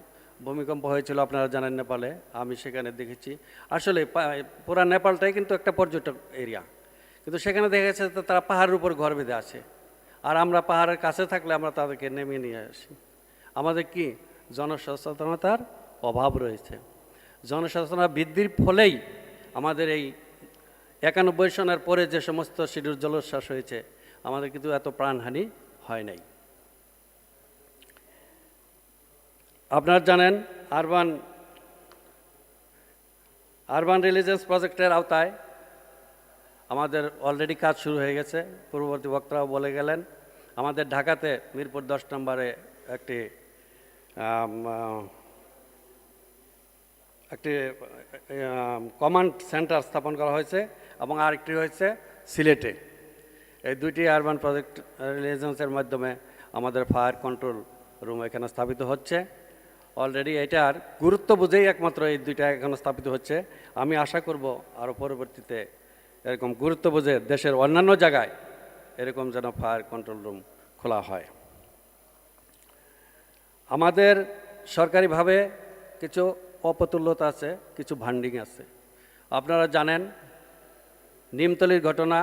ভূমিকম্প হয়েছিল আপনারা জানেন নেপালে, আমি সেখানে দেখেছি। আসলে পুরা নেপালটাই কিন্তু একটা পর্যটক এরিয়া, কিন্তু সেখানে দেখা গেছে তারা পাহাড়ের উপর ঘর বেঁধে আছে, আর আমরা পাহাড়ের কাছে থাকলে আমরা তাদেরকে নেমে নিয়ে আসি। আমাদের কি জনসচেতনতার অভাব রয়েছে। জনসচেতনতা বৃদ্ধির ফলেই আমাদের এই 91 সনের পরে যে সমস্ত সিডুর জলোচ্ছ্বাস হয়েছে আমাদের কিন্তু এত প্রাণহানি হয় নাই। আপনারা জানেন আরবান রিলিজেন্স প্রজেক্টের আওতায় আমাদের অলরেডি কাজ শুরু হয়ে গেছে। পূর্ববর্তী বক্তারাও বলে গেলেন। আমাদের ঢাকাতে মিরপুর 10 নম্বরে একটি কমান্ড সেন্টার স্থাপন করা হয়েছে এবং আরেকটি হয়েছে সিলেটে। এই দুইটি আরবান প্রজেক্ট রিলিজেন্সের মাধ্যমে আমাদের ফায়ার কন্ট্রোল রুম এখানে স্থাপিত হচ্ছে। অলরেডি এটার গুরুত্ব বুঝেই একমাত্র এই দুইটা এখানে স্থাপিত হচ্ছে। আমি আশা করব আরও পরবর্তীতে এরকম গুরুত্ব বুঝে দেশের অন্যান্য জায়গায় এরকম যেন ফায়ার কন্ট্রোল রুম খোলা হয়। আমাদের সরকারিভাবে কিছু অপতুল্যতা আছে, কিছু ভান্ডিং আছে। আপনারা জানেন নিমতলির ঘটনা,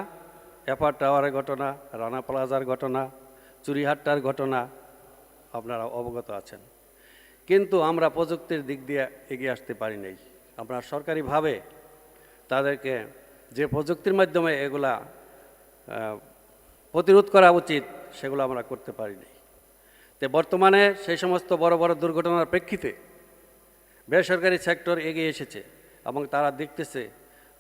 এফআর টাওয়ারের ঘটনা, রানা প্লাজার ঘটনা, চুরিহাট্টার ঘটনা আপনারা অবগত আছেন। কিন্তু আমরা প্রযুক্তির দিক দিয়ে এগিয়ে আসতে পারি নাই। আমরা সরকারিভাবে তাদেরকে যে প্রযুক্তির মাধ্যমে এগুলা প্রতিরোধ করা উচিত সেগুলো আমরা করতে পারি নাই। তো বর্তমানে সেই সমস্ত বড় বড় দুর্ঘটনার প্রেক্ষিতে বেসরকারি সেক্টর এগিয়ে এসেছে এবং তারা দেখতেছে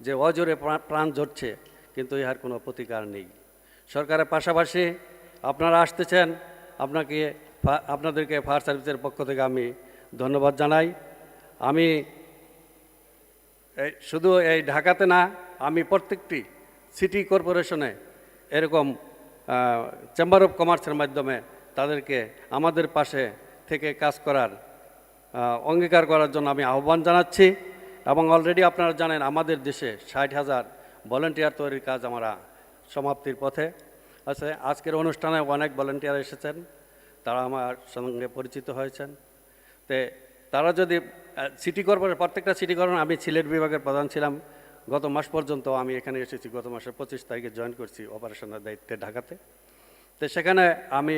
যে অজোরে প্রাণ ঝরছে, কিন্তু ইহার কোনো প্রতিকার নেই। সরকারের পাশাপাশি আপনারা আসতেছেন, আপনাদেরকে ফায়ার সার্ভিসের পক্ষ থেকে আমি ধন্যবাদ জানাই। আমি শুধু এই ঢাকাতে না, আমি প্রত্যেকটি সিটি কর্পোরেশনে এরকম চেম্বার অফ কমার্সের মাধ্যমে তাদেরকে আমাদের পাশে থেকে কাজ করার অঙ্গীকার করার জন্য আমি আহ্বান জানাচ্ছি। এবং অলরেডি আপনারা জানেন আমাদের দেশে 60,000 ভলেন্টিয়ার তৈরির কাজ আমরা সমাপ্তির পথে আছে। আজকের অনুষ্ঠানে অনেক ভলেন্টিয়ার এসেছেন, তারা আমার সঙ্গে পরিচিত হয়েছেন। তারা যদি সিটি কর্পোরেশন, প্রত্যেকটা সিটি কর্পোরেশন, আমি সিলেট বিভাগের প্রধান ছিলাম গত মাস পর্যন্ত। আমি এখানে এসেছি গত মাসের 25 তারিখে জয়েন করছি অপারেশনের দায়িত্বে ঢাকাতে। সেখানে আমি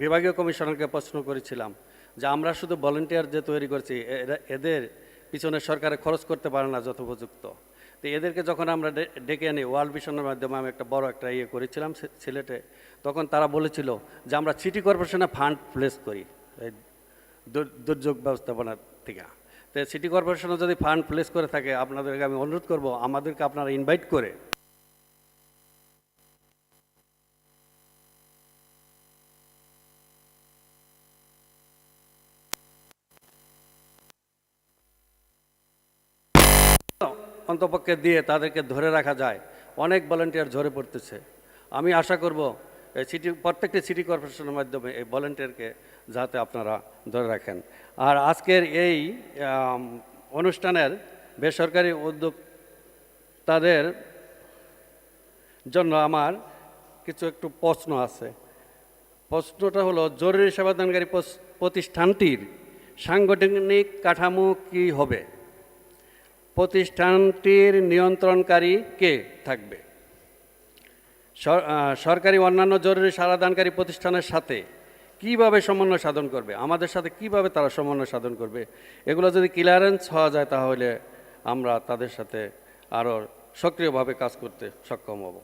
বিভাগীয় কমিশনারকে প্রশ্ন করেছিলাম যে আমরা শুধু ভলেন্টিয়ার যে তৈরি করছি, এদের পিছনে সরকারে খরচ করতে পারে না যথোপযুক্ত। তো এদেরকে যখন আমরা ডেকে আনি ওয়ার্ল্ড ভিশনের মাধ্যমে আমি একটা বড় একটা করেছিলাম সিলেটে, তখন তারা বলেছিল যে আমরা সিটি কর্পোরেশনে ফান্ড প্লেস করি এই দুর্যোগ ব্যবস্থাপনার থেকে। তো সিটি কর্পোরেশনে যদি ফান্ড প্লেস করে থাকে, আপনাদেরকে আমি অনুরোধ করব আমাদেরকে আপনারা ইনভাইট করে অন্তপক্ষে দিয়ে তাদেরকে ধরে রাখা যায়। অনেক ভলেন্টিয়ার ঝরে পড়তেছে। আমি আশা করব প্রত্যেকটি সিটি কর্পোরেশনের মাধ্যমে এই ভলেন্টিয়ারকে যাতে আপনারা ধরে রাখেন। আর আজকের এই অনুষ্ঠানের বেসরকারি উদ্যোগ তাদের জন্য আমার একটু প্রশ্ন আছে। প্রশ্নটা হলো, জরুরি সেবাদানকারী প্রতিষ্ঠানটির সাংগঠনিক কাঠামো কী হবে? প্রতিষ্ঠানটির নিয়ন্ত্রণকারী কে থাকবে? সরকারি অন্যান্য জরুরি সেবাদানকারী প্রতিষ্ঠানের সাথে কিভাবে সমন্বয় সাধন করবে, আমাদের সাথে কিভাবে তারা সমন্বয় সাধন করবে, এগুলো যদি ক্লিয়ারেন্স হওয়া যায় তাহলে আমরা তাদের সাথে আরও সক্রিয়ভাবে কাজ করতে সক্ষম হব।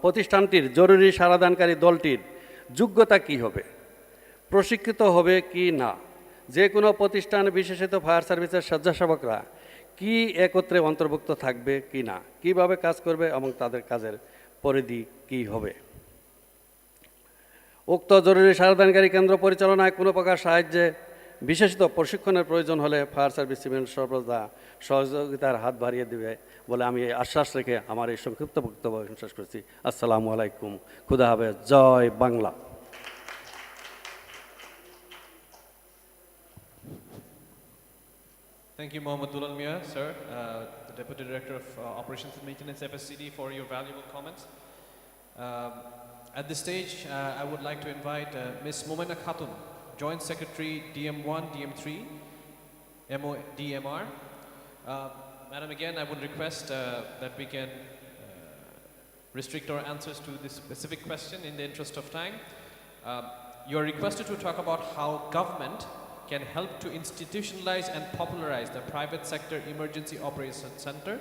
প্রতিষ্ঠানটির জরুরি সারাদানকারী দলটির যোগ্যতা কি হবে, প্রশিক্ষিত হবে কি না, যে কোনো প্রতিষ্ঠান বিশেষত ফায়ার সার্ভিসের স্বেচ্ছাসেবকরা কি একত্রে অন্তর্ভুক্ত থাকবে কি না, কীভাবে কাজ করবে এবং তাদের কাজের পরিধি কি হবে। উক্ত জরুরি সারাদানকারী কেন্দ্র পরিচালনায় কোনো প্রকার সাহায্যে বিশেষত প্রশিক্ষণের প্রয়োজন হলে ফায়ার সার্ভিস সিভিল সর্বদা সহযোগিতার হাত বাড়িয়ে দেবে বলে আমি এই আশ্বাস রেখে আমার এই সংক্ষিপ্ত বক্তব্য শেষ করছি। আসসালামু আলাইকুম, খুদা হাফেজ, জয় Bangla. Thank you, Mohammed Dulal Mia, sir, the Deputy Director of Operations and Maintenance, FSCD, for your valuable comments. At this stage, I would like to invite Ms. Momena Khatun, Joint Secretary, DM1, DM3, DMR. Madam, again, I would request that we can restrict our answers to this specific question in the interest of time. You are requested to talk about how government can help to institutionalize and popularize the private sector emergency operations center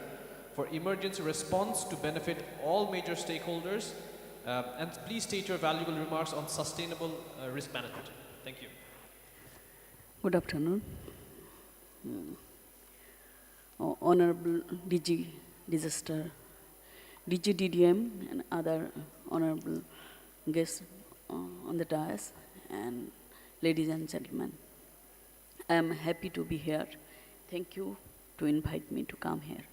for emergency response to benefit all major stakeholders. And please state your valuable remarks on sustainable risk management. Thank you. Good afternoon. Honorable DG Disaster, DG DDM and other honorable guests on the dais, and ladies and gentlemen. I am happy to be here. Thank you to invite me to come here.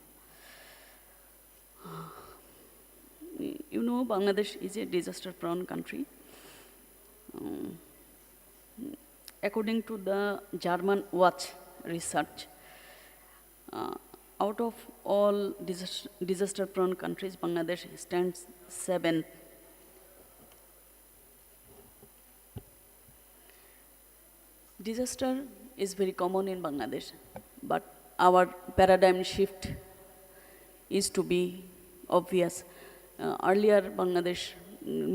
You know, Bangladesh is a disaster-prone country. According to the German Watch research, out of all disaster-prone countries, Bangladesh stands 7th. Disaster is very common in Bangladesh, but our paradigm shift is to be obvious. Earlier, Bangladesh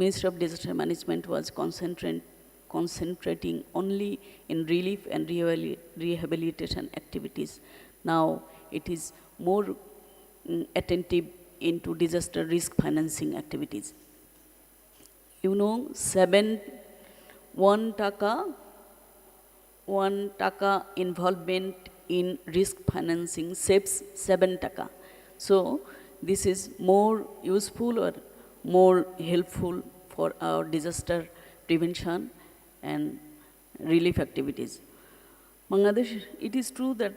Ministry of Disaster Management was concentrating only in relief and rehabilitation activities. Now it is more attentive into disaster risk financing activities. You know, 1 taka involvement in risk financing saves 7 taka. So this is more useful or more helpful for our disaster prevention and relief activities. Bangladesh, it is true that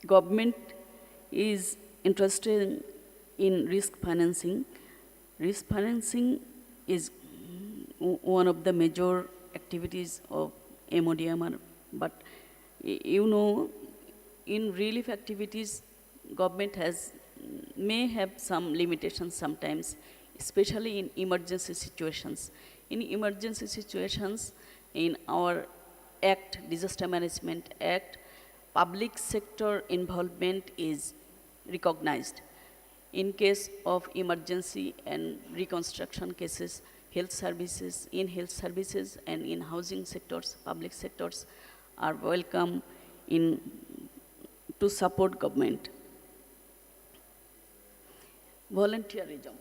government is interested in risk financing. Risk financing is one of the major activities of MODMR, but you know, in relief activities, government may have some limitations sometimes, especially in emergency situations. In emergency situations, in our Act, Disaster Management Act, public sector involvement is recognized. In case of emergency and reconstruction cases, health services and in housing sectors, public sectors are welcome to support government. Volunteerism.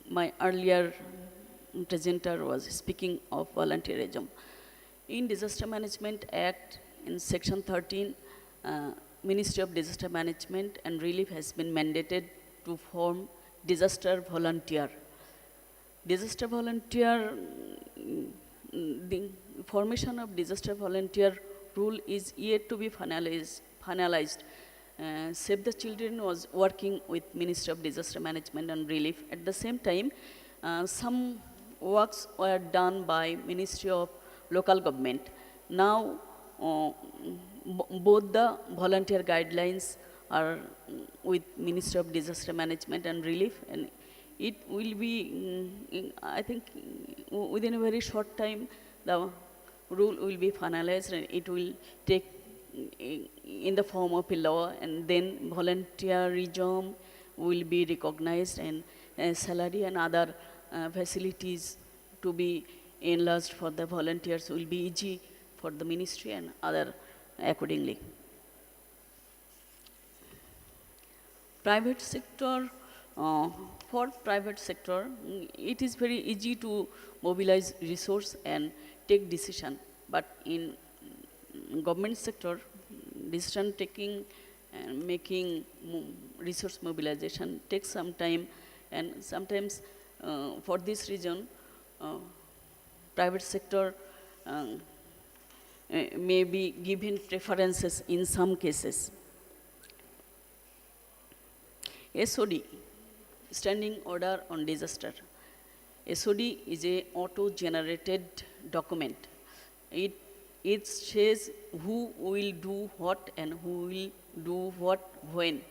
My earlier presenter was speaking of volunteerism. In Disaster Management Act, in Section 13, Ministry of Disaster Management and Relief has been mandated to form disaster volunteer. Disaster volunteer, the formation of disaster volunteer rule is yet to be finalized. Save the Children was working with Ministry of Disaster Management and Relief. At the same time, some works were done by Ministry of Local Government. Now, both the volunteer guidelines are with Ministry of Disaster Management and Relief, and it will be, I think, within a very short time, the rule will be finalized and it will take in the form of a law, and then volunteerism will be recognized and salary and other facilities to be enlarged for the volunteers will be easy for the ministry and other accordingly. Private sector, for private sector, it is very easy to mobilize resource and take decision, but in government sector, decision taking and making resource mobilization takes some time, and sometimes for this reason, private sector may be given preferences in some cases. SOD, Standing Order on Disaster. SOD is a auto-generated document. It says who will do what and who will do what when.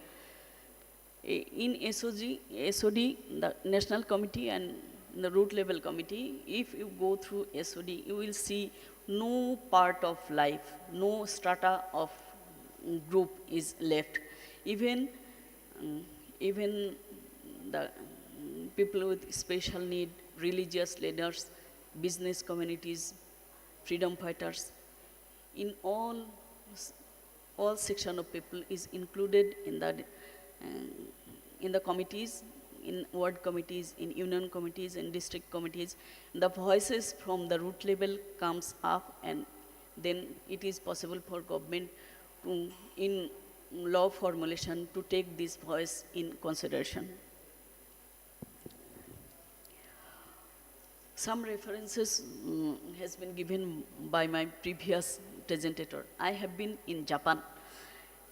In SOD, the National Committee and the root level committee, if you go through SOD, you will see no part of life, no strata of group is left. Even the people with special need, religious leaders, business communities, freedom fighters, in all section of people is included in the committees, in ward committees, in union committees, in district committees. The voices from the root level comes up, and then it is possible for government to, in law formulation, to take this voice in consideration. Some references has been given by my previous presenter. I have been in Japan.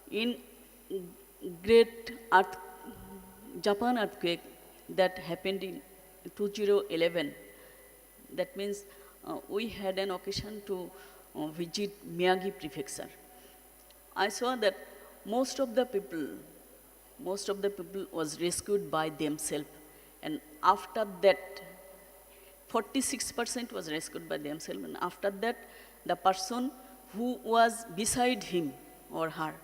In Japan earthquake that happened in 2011, that means we had an occasion to visit Miyagi prefecture. I saw that most of the people was rescued by themselves, and after that 46% was rescued by themselves, and after that the person who was beside him or her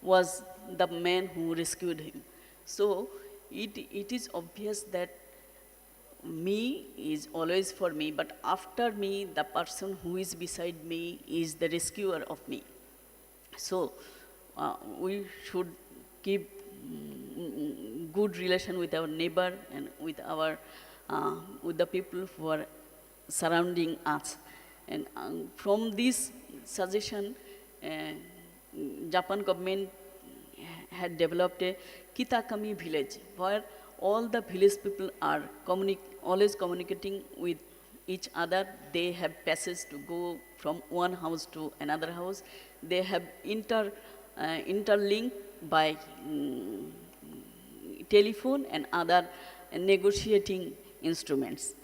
was the man who rescued him. So it is obvious that me is always for me, but after me, the person who is beside me is the rescuer of me. So we should keep good relation with our neighbor and with our with the people who are surrounding us. And from this suggestion, Japan government had developed a Kitakami village, where all the village people are always communicating with each other. They have passes to go from one house to another house. They have interlinked by telephone and other negotiating instruments.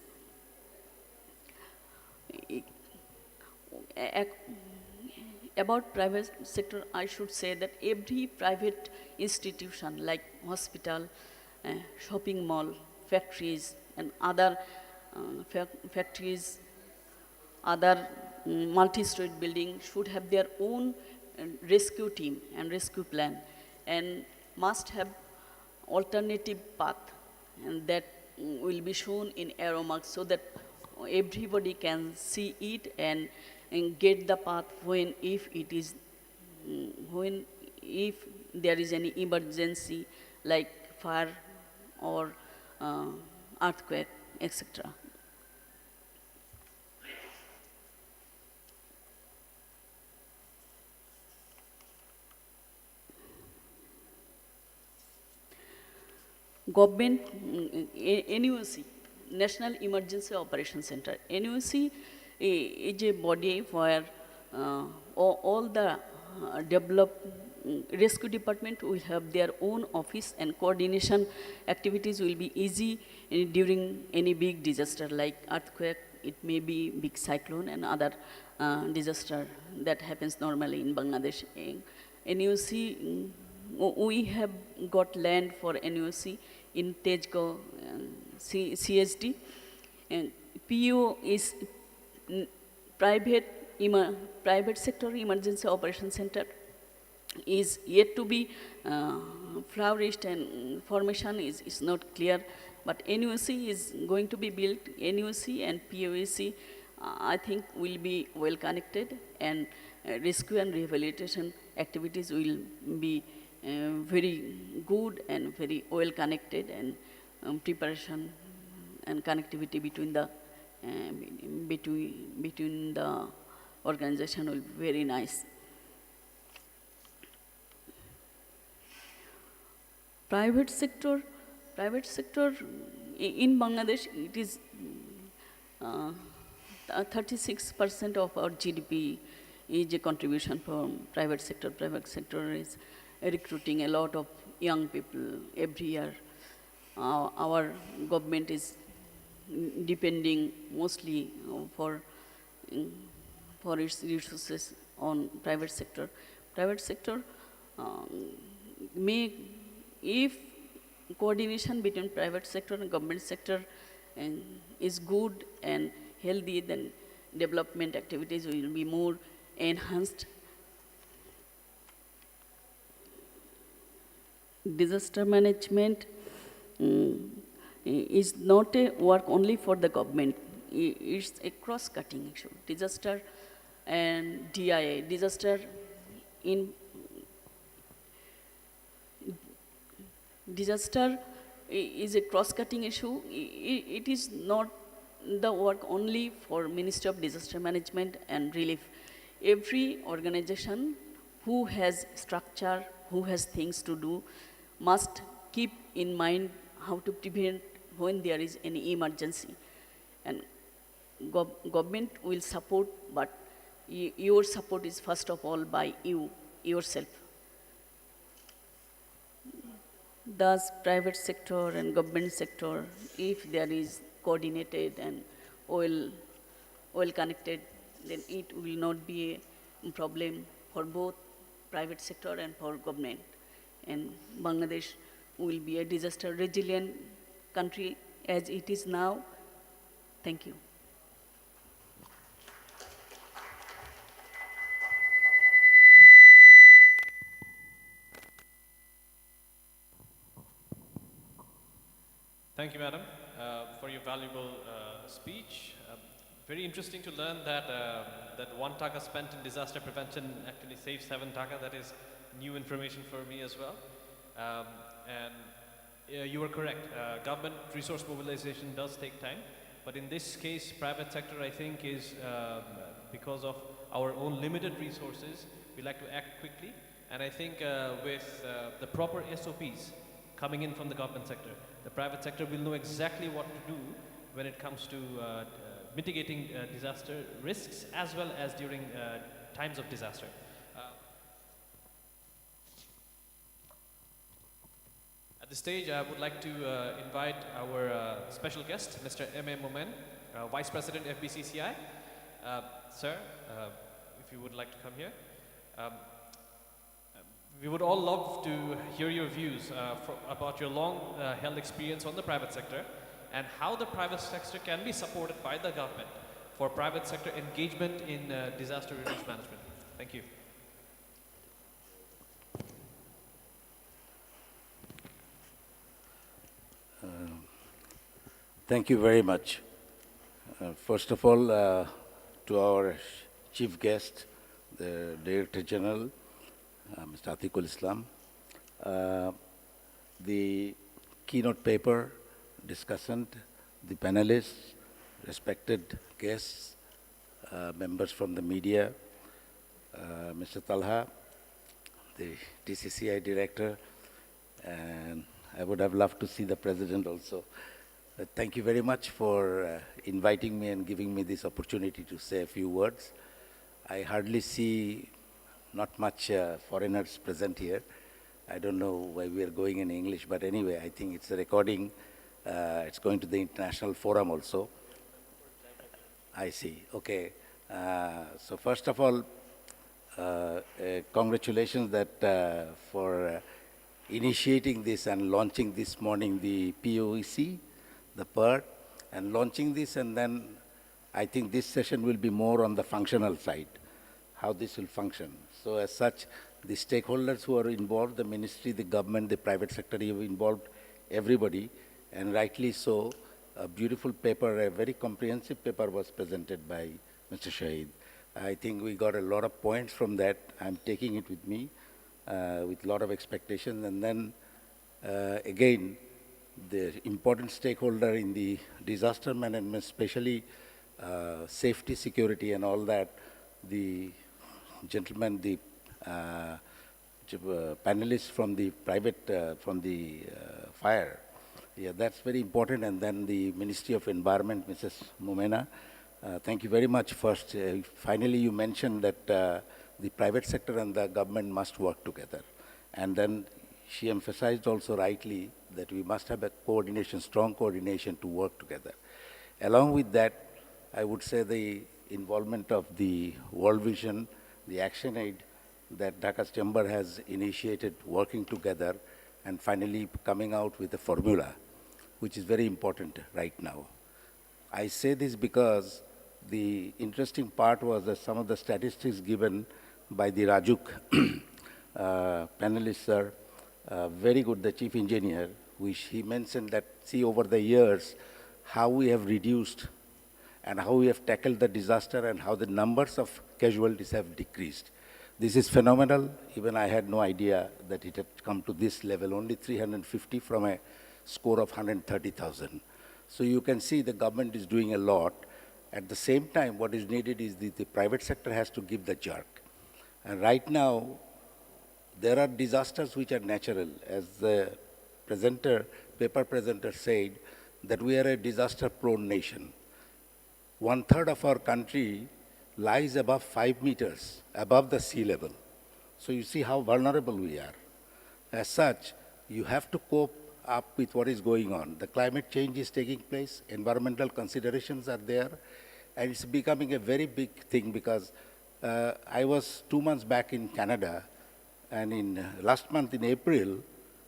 About private sector, I should say that every private institution like hospital, shopping mall, factories, and other factories, other multi-story building should have their own rescue team and rescue plan, and must have alternative path, and that will be shown in arrow marks so that everybody can see it and get the path when if there is any emergency like fire or earthquake, etc. Government, NUC, National Emergency Operations Center. NUC is a body where all the rescue department will have their own office, and coordination activities will be easy during any big disaster like earthquake, it may be big cyclone and other disaster that happens normally in Bangladesh. NUC, we have got land for NUC in Tejko, CSD. And PEO is private sector emergency operations center, is yet to be flourished, and formation is not clear. But NUC is going to be built. NUC and PEOC, I think, will be well connected, and rescue and rehabilitation activities will be very good and very well connected, and preparation and connectivity between the between the organization will be very nice. Private sector in Bangladesh, it is 36% of our GDP is a contribution from private sector. Private sector is recruiting a lot of young people every year. Our government is depending mostly for its resources on private sector. Private sector if coordination between private sector and government sector is good and healthy, then development activities will be more enhanced. Disaster management is not a work only for the government. It's a cross-cutting issue. Disaster and DIA, disaster is a cross-cutting issue. It is not the work only for Ministry of Disaster Management and Relief. Every organization who has structure, who has things to do, must keep in mind how to prevent when there is any emergency. And government will support, but your support is first of all by yourself. Thus, private sector and government sector, if there is coordinated and well connected, then it will not be a problem for both private sector and for government. And Bangladesh will be a disaster resilient country as it is now. Thank you. Thank you, madam, for your valuable speech. Very interesting to learn that that 1 taka spent in disaster prevention actually saves 7 taka. That is new information for me as well. You are correct. Government resource mobilization does take time, but in this case, private sector, I think, is because of our own limited resources, we like to act quickly. And I think with the proper SOPs coming in from the government sector, the private sector will know exactly what to do when it comes to mitigating disaster risks as well as during times of disaster. At this stage, I would like to invite our special guest, Mr. M.A. Momen, Vice President FBCCI. Sir, if you would like to come here. We would all love to hear your views about your long-held experience on the private sector and how the private sector can be supported by the government for private sector engagement in disaster relief management. Thank you. Thank you very much. First of all, to our chief guest, the Director General, Mr. Atiqul Islam, the keynote paper discussant, the panelists, respected guests, members from the media, Mr. Talha, the DCCI Director, and I would have loved to see the President also. Thank you very much for inviting me and giving me this opportunity to say a few words. I hardly see not much foreigners present here. I don't know why we are going in English, but anyway, I think it's a recording. It's going to the international forum also. I see. Okay. So first of all, congratulations that for initiating this and launching this morning the PEOC, the PERT, and launching this, and then I think this session will be more on the functional side, how this will function. So as such, the stakeholders who are involved, the ministry, the government, the private sector, you have involved everybody, and rightly so. A beautiful paper, a very comprehensive paper was presented by Mr. Shahid. I think we got a lot of points from that. I'm taking it with me with a lot of expectations. And then again, the important stakeholder in the disaster management, especially safety, security, and all that, the gentlemen, the panelists from the private, fire. Yeah, that's very important. And then the Ministry of Environment, Mrs. Mumena. Thank you very much. First, finally, you mentioned that the private sector and the government must work together. And then she emphasized also rightly that we must have a coordination, strong coordination to work together. Along with that, I would say the involvement of the World Vision, the Action Aid that Dhaka's Chamber has initiated working together and finally coming out with a formula, which is very important right now. I say this because the interesting part was that some of the statistics given by the Rajuk panelist, sir, very good, the chief engineer, which he mentioned that, see, over the years, how we have reduced and how we have tackled the disaster and how the numbers of casualties have decreased. This is phenomenal. Even I had no idea that it had come to this level, only 350 from a score of 130,000. So you can see the government is doing a lot. At the same time, what is needed is the private sector has to give the jerk. And right now, there are disasters which are natural. As the paper presenter said, that we are a disaster-prone nation. 1/3 of our country lies above 5 meters above the sea level. So you see how vulnerable we are. As such, you have to cope up with what is going on. The climate change is taking place, environmental considerations are there, and it's becoming a very big thing because I was 2 months back in Canada, and in last month in April,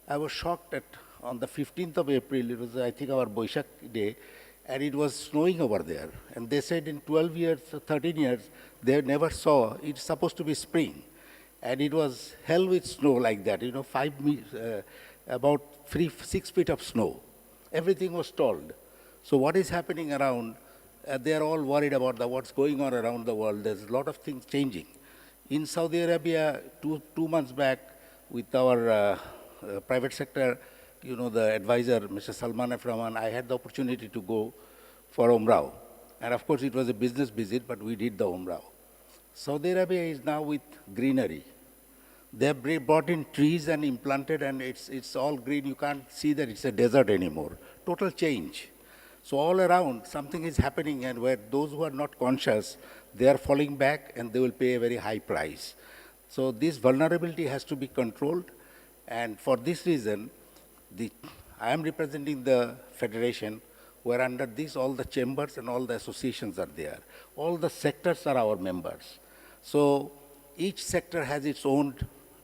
I was shocked at on the 15th of April, it was I think our Boishak day, and it was snowing over there. And they said in 12 years, 13 years, they never saw, it's supposed to be spring. And it was hell with snow like that, you know, about 6 feet of snow. Everything was stalled. So what is happening around, they're all worried about what's going on around the world. There's a lot of things changing. In Saudi Arabia, two months back, with our private sector, you know, the advisor, Mr. Salman F. Rahman, I had the opportunity to go for Umrah. And of course, it was a business visit, but we did the Umrah. Saudi Arabia is now with greenery. They have brought in trees and implanted, and it's all green. You can't see that it's a desert anymore. Total change. So all around, something is happening, and where those who are not conscious, they are falling back, and they will pay a very high price. So this vulnerability has to be controlled, and for this reason, I am representing the federation, where under this all the chambers and all the associations are there. All the sectors are our members. So each sector has its own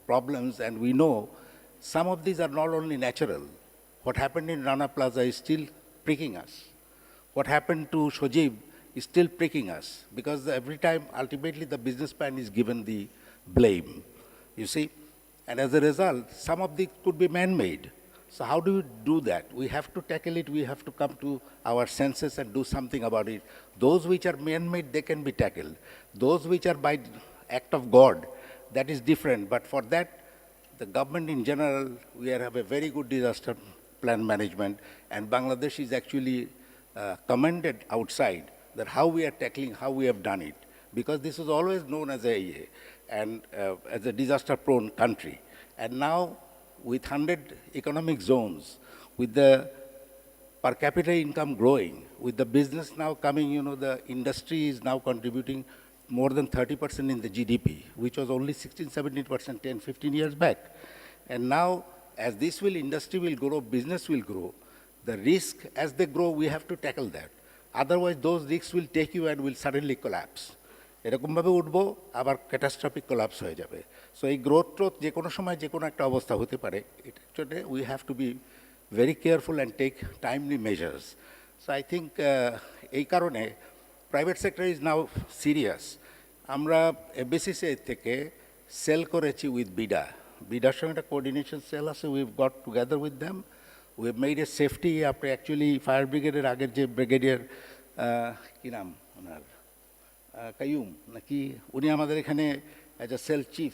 problems, and we know some of these are not only natural. What happened in Rana Plaza is still pricking us. What happened to Shojib is still pricking us, because every time, ultimately, the businessman is given the blame, you see. And as a result, some of these could be man-made. So how do we do that? We have to tackle it. We have to come to our senses and do something about it. Those which are man-made, they can be tackled. Those which are by act of God, that is different. But for that, the government in general, we have a very good disaster plan management, and Bangladesh is actually commended outside that how we are tackling, how we have done it. Because this was always known as as a disaster-prone country. And now, with 100 economic zones, with the per capita income growing, with the business now coming, you know, the industry is now contributing more than 30% in the GDP, which was only 16, 17% 10, 15 years back. And now, as industry will grow, business will grow, the risk, as they grow, we have to tackle that. Otherwise, those risks will take you and will suddenly collapse. এরকমভাবে উঠবো, আবার catastrophic collapse হয়ে যাবে। So এই growth যে কোনো সময় যে কোনো একটা অবস্থা হতে পারে, এটার জন্য we have to be very careful and take timely measures. So I think এই কারণে private sector is now serious. আমরা এফবিসিসিআই থেকে সেল করেছি উইথ বিডার সঙ্গে একটা কোঅর্ডিনেশন সেল আছে, we've got together with them, we have made a safety আপনি অ্যাকচুয়ালি ফায়ার ব্রিগেডের আগের যে ব্রিগেডিয়ার কি নাম ওনার কাইয়ুম নাকি উনি আমাদের এখানে অ্যাজ এ সেল চিফ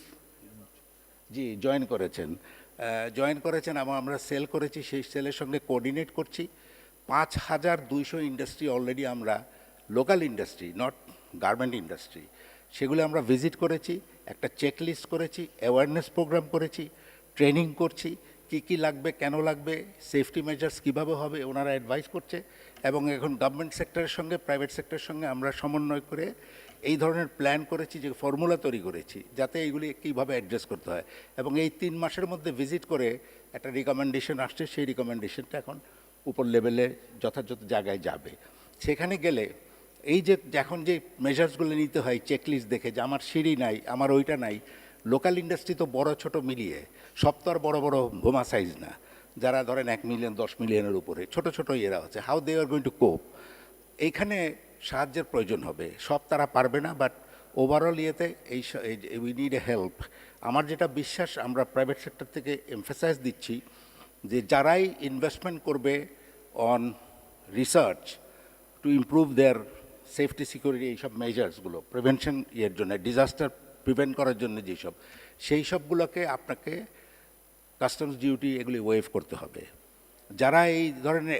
জি জয়েন করেছেন এবং আমরা সেল করেছি সেই সেলের সঙ্গে কোঅর্ডিনেট করছি 5200 ইন্ডাস্ট্রি অলরেডি আমরা local industry not garment industry সেগুলো আমরা ভিজিট করেছি একটা চেকলিস্ট করেছি অ্যাওয়ারনেস প্রোগ্রাম করেছি ট্রেনিং করছি কি লাগবে কেন লাগবে সেফটি মেজার্স কীভাবে হবে ওনারা অ্যাডভাইস করছে এবং এখন গভর্নমেন্ট সেক্টরের সঙ্গে প্রাইভেট সেক্টরের সঙ্গে আমরা সমন্বয় করে এই ধরনের প্ল্যান করেছি যে ফর্মুলা তৈরি করেছি যাতে এইগুলি কীভাবে অ্যাড্রেস করতে হয় এবং এই 3 মাসের মধ্যে ভিজিট করে একটা রিকমেন্ডেশন আসছে সেই রিকমেন্ডেশনটা এখন উপর লেভেলে যথাযথ জায়গায় যাবে সেখানে গেলে এই যে এখন যে মেজার্সগুলো নিতে হয় চেকলিস্ট দেখে যে আমার সিঁড়ি নাই আমার ওইটা নাই লোকাল ইন্ডাস্ট্রি তো বড় ছোট মিলিয়ে সব তো আর বড় বড় বোমা সাইজ না যারা ধরেন 1 মিলিয়ন 10 মিলিয়নের উপরে ছোট ছোট ইয়েরা হচ্ছে how they are going to cope এইখানে সাহায্যের প্রয়োজন হবে সব তারা পারবে না বাট ওভারঅল ইয়েতে উই নিড এ হেল্প আমার যেটা বিশ্বাস আমরা প্রাইভেট সেক্টর থেকে এমফাসাইজ দিচ্ছি যে যারাই ইনভেস্টমেন্ট করবে on research to improve there safety security এইসব মেজার্সগুলো প্রিভেনশন ইয়ের জন্য ডিজাস্টার প্রিভেন্ট করার জন্য যেসব সেই সবগুলোকে আপনাকে কাস্টমস ডিউটি এগুলি ওয়েভ করতে হবে যারা এই ধরনের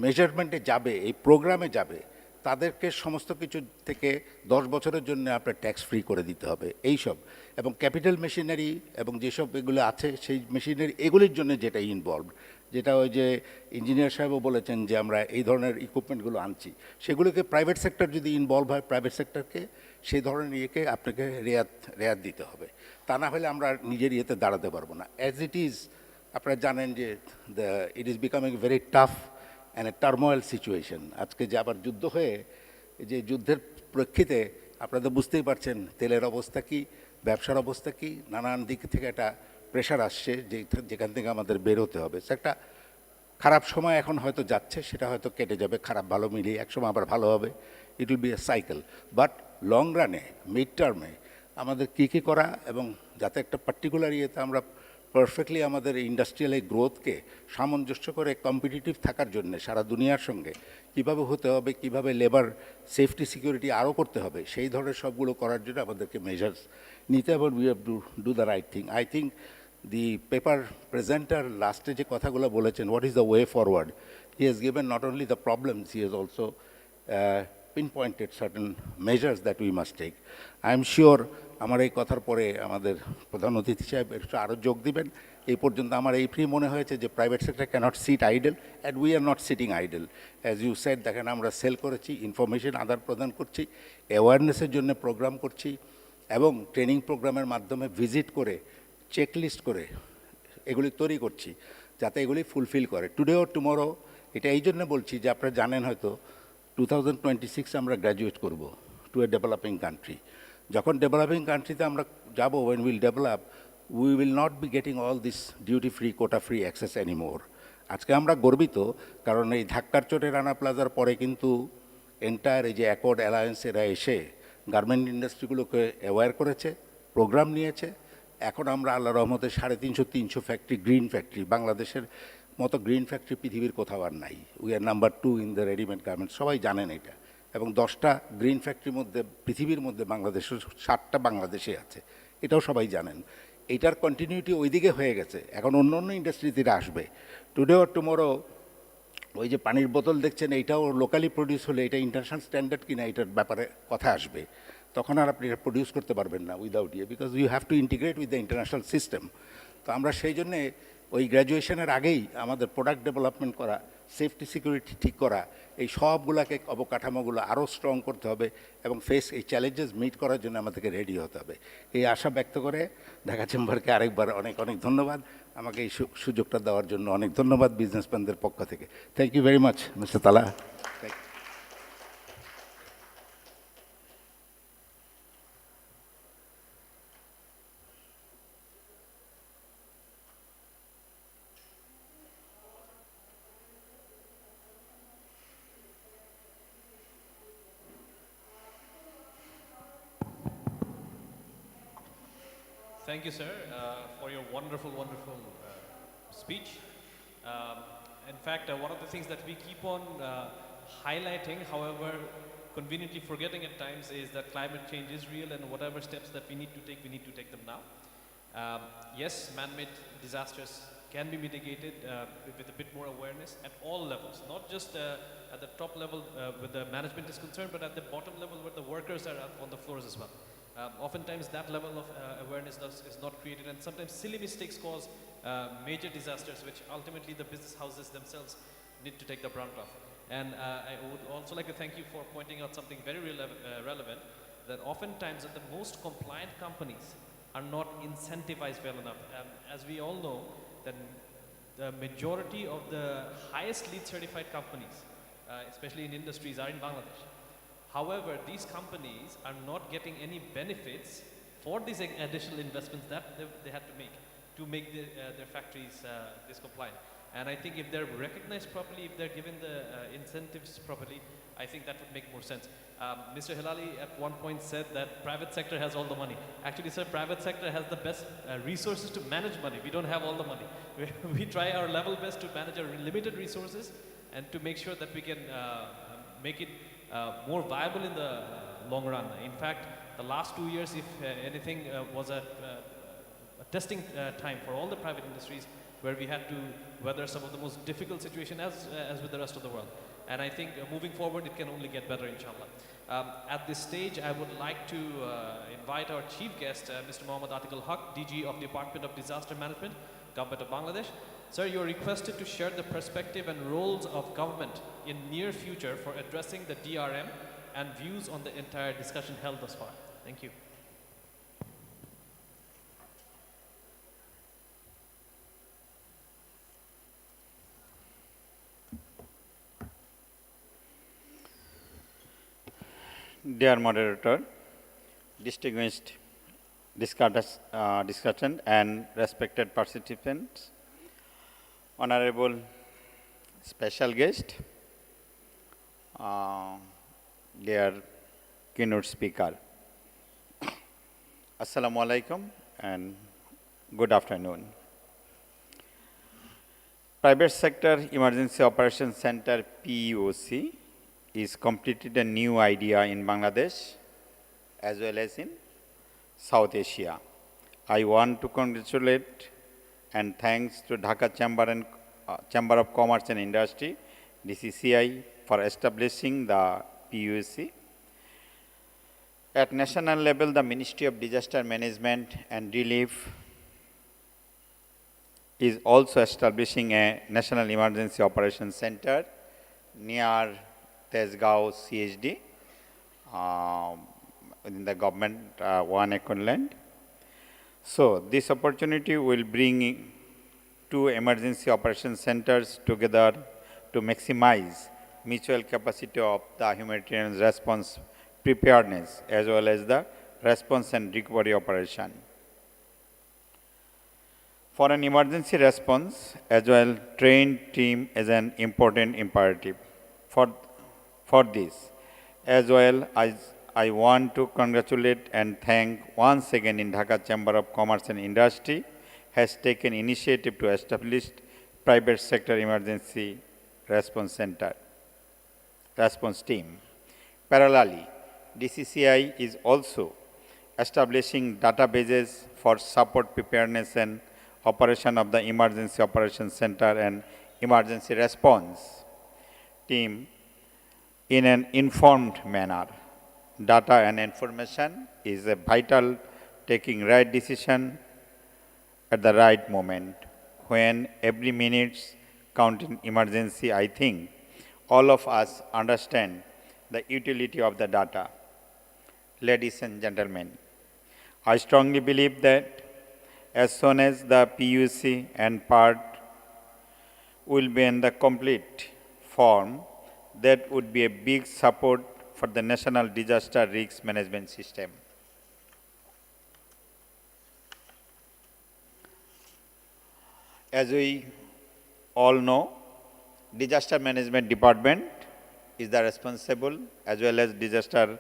মেজারমেন্টে যাবে এই প্রোগ্রামে যাবে তাদেরকে সমস্ত কিছু থেকে 10 বছরের জন্য আপনার ট্যাক্স ফ্রি করে দিতে হবে এইসব এবং ক্যাপিটাল মেশিনারি এবং যেসব এগুলো আছে সেই মেশিনারি এগুলির জন্য যেটা ইনভলভ যেটা ওই যে ইঞ্জিনিয়ার সাহেবও বলেছেন যে আমরা এই ধরনের ইকুইপমেন্টগুলো আনছি সেগুলোকে প্রাইভেট সেক্টর যদি ইনভলভ হয় প্রাইভেট সেক্টরকে সেই ধরনের ইয়েকে আপনাকে রেয়াত দিতে হবে তা না হলে আমরা নিজের ইয়েতে দাঁড়াতে পারবো না অ্যাজ ইট ইজ আপনারা জানেন যে it is becoming very tough and a turmoil situation আজকে যে আবার যুদ্ধ হয়ে যে যুদ্ধের প্রেক্ষিতে আপনারা তো বুঝতেই পারছেন তেলের অবস্থা কী ব্যবসার অবস্থা কী নানান দিক থেকে একটা প্রেশার আসছে যেখান থেকে আমাদের বের হতে হবে একটা খারাপ সময় এখন হয়তো যাচ্ছে সেটা হয়তো কেটে যাবে খারাপ ভালো মিলিয়ে একসময় আবার ভালো হবে it will B A cycle but long রানে মিড টার্মে আমাদের কী করা এবং যাতে একটা পার্টিকুলার ইয়েতে আমরা পারফেক্টলি আমাদের ইন্ডাস্ট্রিয়াল এই গ্রোথকে সামঞ্জস্য করে কম্পিটিটিভ থাকার জন্য সারা দুনিয়ার সঙ্গে কীভাবে হতে হবে কীভাবে লেবার সেফটি সিকিউরিটি আরও করতে হবে সেই ধরনের সবগুলো করার জন্য আমাদেরকে মেজার্স নিতে হবে we have to do the right thing I think the paper presenter লাস্টে যে কথাগুলো বলেছেন what is the way forward he has given not only the problems he has also pinpointed certain measures that we must take. I am sure আমার এই কথার পরে আমাদের প্রধান অতিথি সাহেব একটু আরও যোগ দিবেন এই পর্যন্ত আমার এই ফ্রি মনে হয়েছে যে private sector cannot sit idle and we are not sitting idle as you said দেখেন আমরা সেল করেছি ইনফরমেশন আদান প্রদান করছি অ্যাওয়ারনেসের জন্য প্রোগ্রাম করছি এবং ট্রেনিং প্রোগ্রামের মাধ্যমে ভিজিট করে চেকলিস্ট করে এগুলি তৈরি করছি যাতে এগুলি ফুলফিল করে টুডে ও টুমরো এটা এই জন্য বলছি যে আপনারা জানেন হয়তো 2026 আমরা গ্র্যাজুয়েট করব টু এ ডেভেলপিং কান্ট্রি যখন ডেভেলপিং কান্ট্রিতে আমরা যাব when will develop we will not be getting all this duty free quota free access anymore আজকে আমরা গর্বিত কারণ এই ধাক্কার চোটে রানা প্লাজার পরে কিন্তু এন্টায়ার এই যে অ্যাকর্ড অ্যালায়েন্স এরা এসে গার্মেন্ট ইন্ডাস্ট্রিগুলোকে অ্যাওয়্যার করেছে প্রোগ্রাম নিয়েছে এখন আমরা আল্লাহ রহমতে 350 ফ্যাক্টরি গ্রিন ফ্যাক্টরি বাংলাদেশের মতো গ্রিন ফ্যাক্টরি পৃথিবীর কোথাও আর নাই we are number 2 in the readymade garment সবাই জানেন এটা এবং 10টা গ্রিন ফ্যাক্টরির মধ্যে পৃথিবীর মধ্যে বাংলাদেশের 7টা বাংলাদেশে আছে এটাও সবাই জানেন এটার কন্টিনিউটি ওইদিকে হয়ে গেছে এখন অন্য অন্য ইন্ডাস্ট্রিতে আসবে টুডে অর টুমরো ওই যে পানির বোতল দেখছেন এইটাও লোকালি প্রডিউস হলে এটা ইন্টারন্যাশনাল স্ট্যান্ডার্ড কিনা এটার ব্যাপারে কথা আসবে তখন আর আপনি এটা প্রডিউস করতে পারবেন না উইদাউট ইয়ে because you have to integrate with the international system তো আমরা সেই জন্যে ওই গ্র্যাজুয়েশনের আগেই আমাদের প্রোডাক্ট ডেভেলপমেন্ট করা সেফটি সিকিউরিটি ঠিক করা এই সবগুলোকে অবকাঠামোগুলো আরও স্ট্রং করতে হবে এবং এই চ্যালেঞ্জেস মিট করার জন্য আমাদেরকে রেডি হতে হবে এই আশা ব্যক্ত করে ঢাকা চেম্বারকে আরেকবার অনেক অনেক ধন্যবাদ আমাকে এই সুযোগটা দেওয়ার জন্য অনেক ধন্যবাদ বিজনেসম্যানদের পক্ষ থেকে thank you very much mister Tala Thank you, sir, for your wonderful, wonderful speech. In fact, one of the things that we keep on highlighting, however, conveniently forgetting at times, is that climate change is real, and whatever steps that we need to take them now. Yes, man-made disasters can be mitigated with a bit more awareness at all levels, not just at the top level where the management is concerned, but at the bottom level where the workers are on the floors as well. Oftentimes that level of awareness is not created, and sometimes silly mistakes cause major disasters, which ultimately the business houses themselves need to take the brunt of. And I would also like to thank you for pointing out something very relevant, that oftentimes the most compliant companies are not incentivized well enough. As we all know, that the majority of the highest LEED certified companies, especially in industries, are in Bangladesh. However, these companies are not getting any benefits for these additional investments that they had to make their factories this compliant. And I think if they're recognized properly, if they're given the incentives properly, I think that would make more sense. Mr. Hilali at one point said that private sector has all the money. Actually, sir, private sector has the best resources to manage money. We don't have all the money. We try our level best to manage our limited resources and to make sure that we can make it more viable in the long run. In fact, the last 2 years, if anything, was a testing time for all the private industries, where we had to weather some of the most difficult situations as with the rest of the world. And I think moving forward, it can only get better, inshallah. At this stage, I would like to invite our chief guest, Mr. Mohammad Atikul Haq, DG of Department of Disaster Management, Government of Bangladesh. Sir, you are requested to share the perspective and roles of government in near future for addressing the DRM and views on the entire discussion held thus far. Thank you. Dear moderator, distinguished discussion and respected participants, honorable special guest, dear keynote speaker, Assalamu alaikum and good afternoon. Private Sector Emergency Operations Center PEOC is completed a new idea in Bangladesh as well as in South Asia. I want to congratulate and thanks to Dhaka Chamber of Commerce and Industry, DCCI, for establishing the PEOC. At national level, the Ministry of Disaster Management and Relief is also establishing a National Emergency Operations Center near Tesgao CHD within the government 1 acre land. So this opportunity will bring two emergency operation centers together to maximize mutual capacity of the humanitarian response preparedness as well as the response and recovery operation. For an emergency response as well, trained team is an important imperative. For this, as well as I want to congratulate and thank once again in Dhaka Chamber of Commerce and Industry has taken initiative to establish private sector emergency response team. Parallelly, DCCI is also establishing databases for support preparedness and operation of the Emergency Operations Center and Emergency Response team in an informed manner. Data and information is a vital taking right decision at the right moment. When every minute count in emergency, I think all of us understand the utility of the data. Ladies and gentlemen, I strongly believe that as soon as the PEOC and PERT will be in the complete form, that would be a big support for the National Disaster Risk Management System. As we all know, Disaster Management Department is the responsible as well as disaster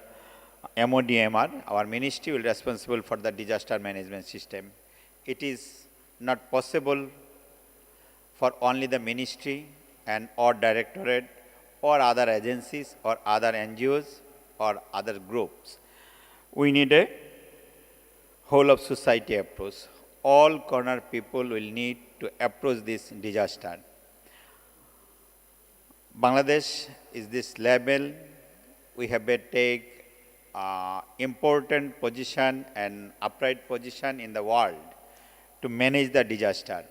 MODMR, our ministry will be responsible for the disaster management system. It is not possible for only the ministry and or directorate or other agencies or other NGOs or other groups. We need a whole of society approach. All corner people will need to approach this disaster. Bangladesh is this level. We have to take important position and upright position in the world to manage the disaster.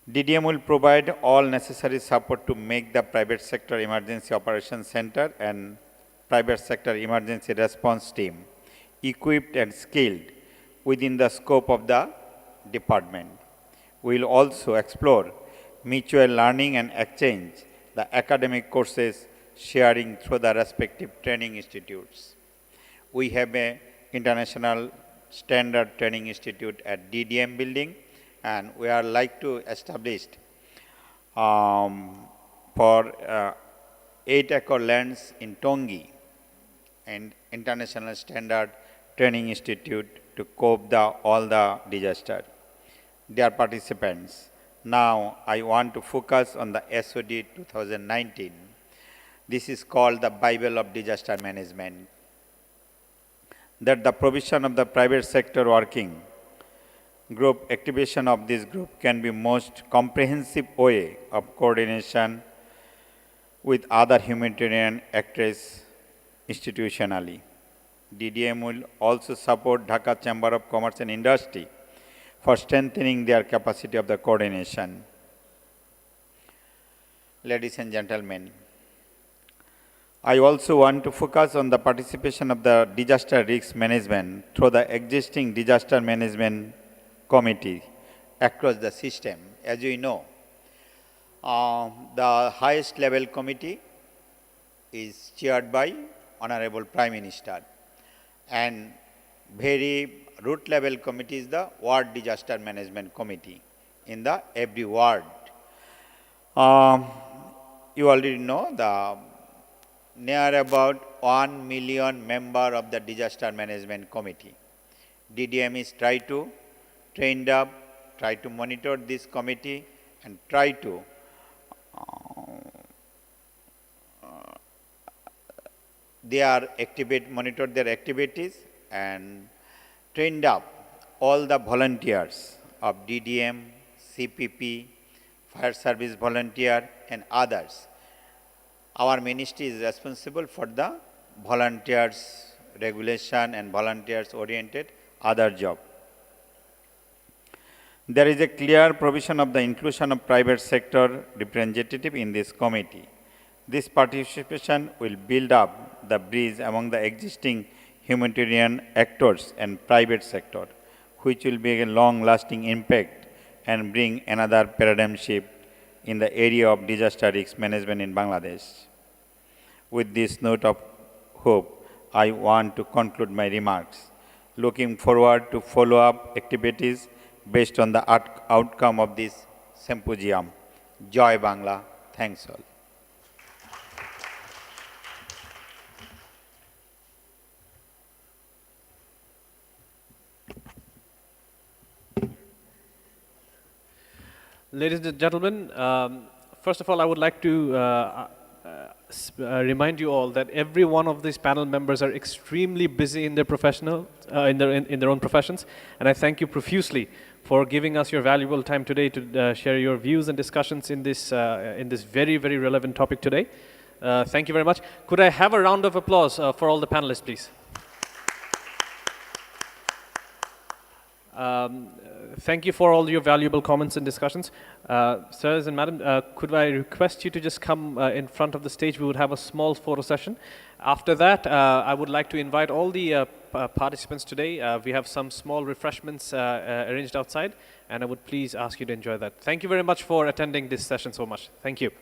DDM will provide all necessary support to make the private sector emergency operations center and private sector emergency response team equipped and skilled within the scope of the department. We will also explore mutual learning and exchange the academic courses sharing through the respective training institutes. We have an international standard training institute at DDM building, and we are like to establish for 8-acre lands in Tongi and international standard training institute to cope all the disaster. Dear participants, now I want to focus on the SOD 2019. This is called the Bible of Disaster Management. That the provision of the private sector working group, activation of this group can be most comprehensive way of coordination with other humanitarian actors institutionally. DDM will also support Dhaka Chamber of Commerce and Industry for strengthening their capacity of the coordination. Ladies and gentlemen, I also want to focus on the participation of the disaster risk management through the existing disaster management committee across the system. As you know, the highest level committee is chaired by Honorable Prime Minister, and very root level committee is the Ward Disaster Management Committee in the every ward. You already know the near about 1 million member of the Disaster Management Committee. DDM is try to trained up, try to monitor this committee and try to monitor their activities and trained up all the volunteers of DDM, CPP, fire service volunteer and others. Our ministry is responsible for the volunteers regulation and volunteers oriented other job. There is a clear provision of the inclusion of private sector representative in this committee. This participation will build up the bridge among the existing humanitarian actors and private sector, which will make a long-lasting impact and bring another paradigm shift in the area of disaster risk management in Bangladesh. With this note of hope, I want to conclude my remarks. Looking forward to follow-up activities based on the outcome of this symposium. Joy Bangla. Thanks all. Ladies and gentlemen, first of all, I would like to remind you all that every one of these panel members are extremely busy in their in their own professions, and I thank you profusely for giving us your valuable time today to share your views and discussions in this very, very relevant topic today. Thank you very much. Could I have a round of applause for all the panelists, please? Thank you for all your valuable comments and discussions. Sirs and madam, could I request you to just come in front of the stage? We would have a small photo session. After that, I would like to invite all the participants today. We have some small refreshments arranged outside, and I would please ask you to enjoy that. Thank you very much for attending this session so much. Thank you.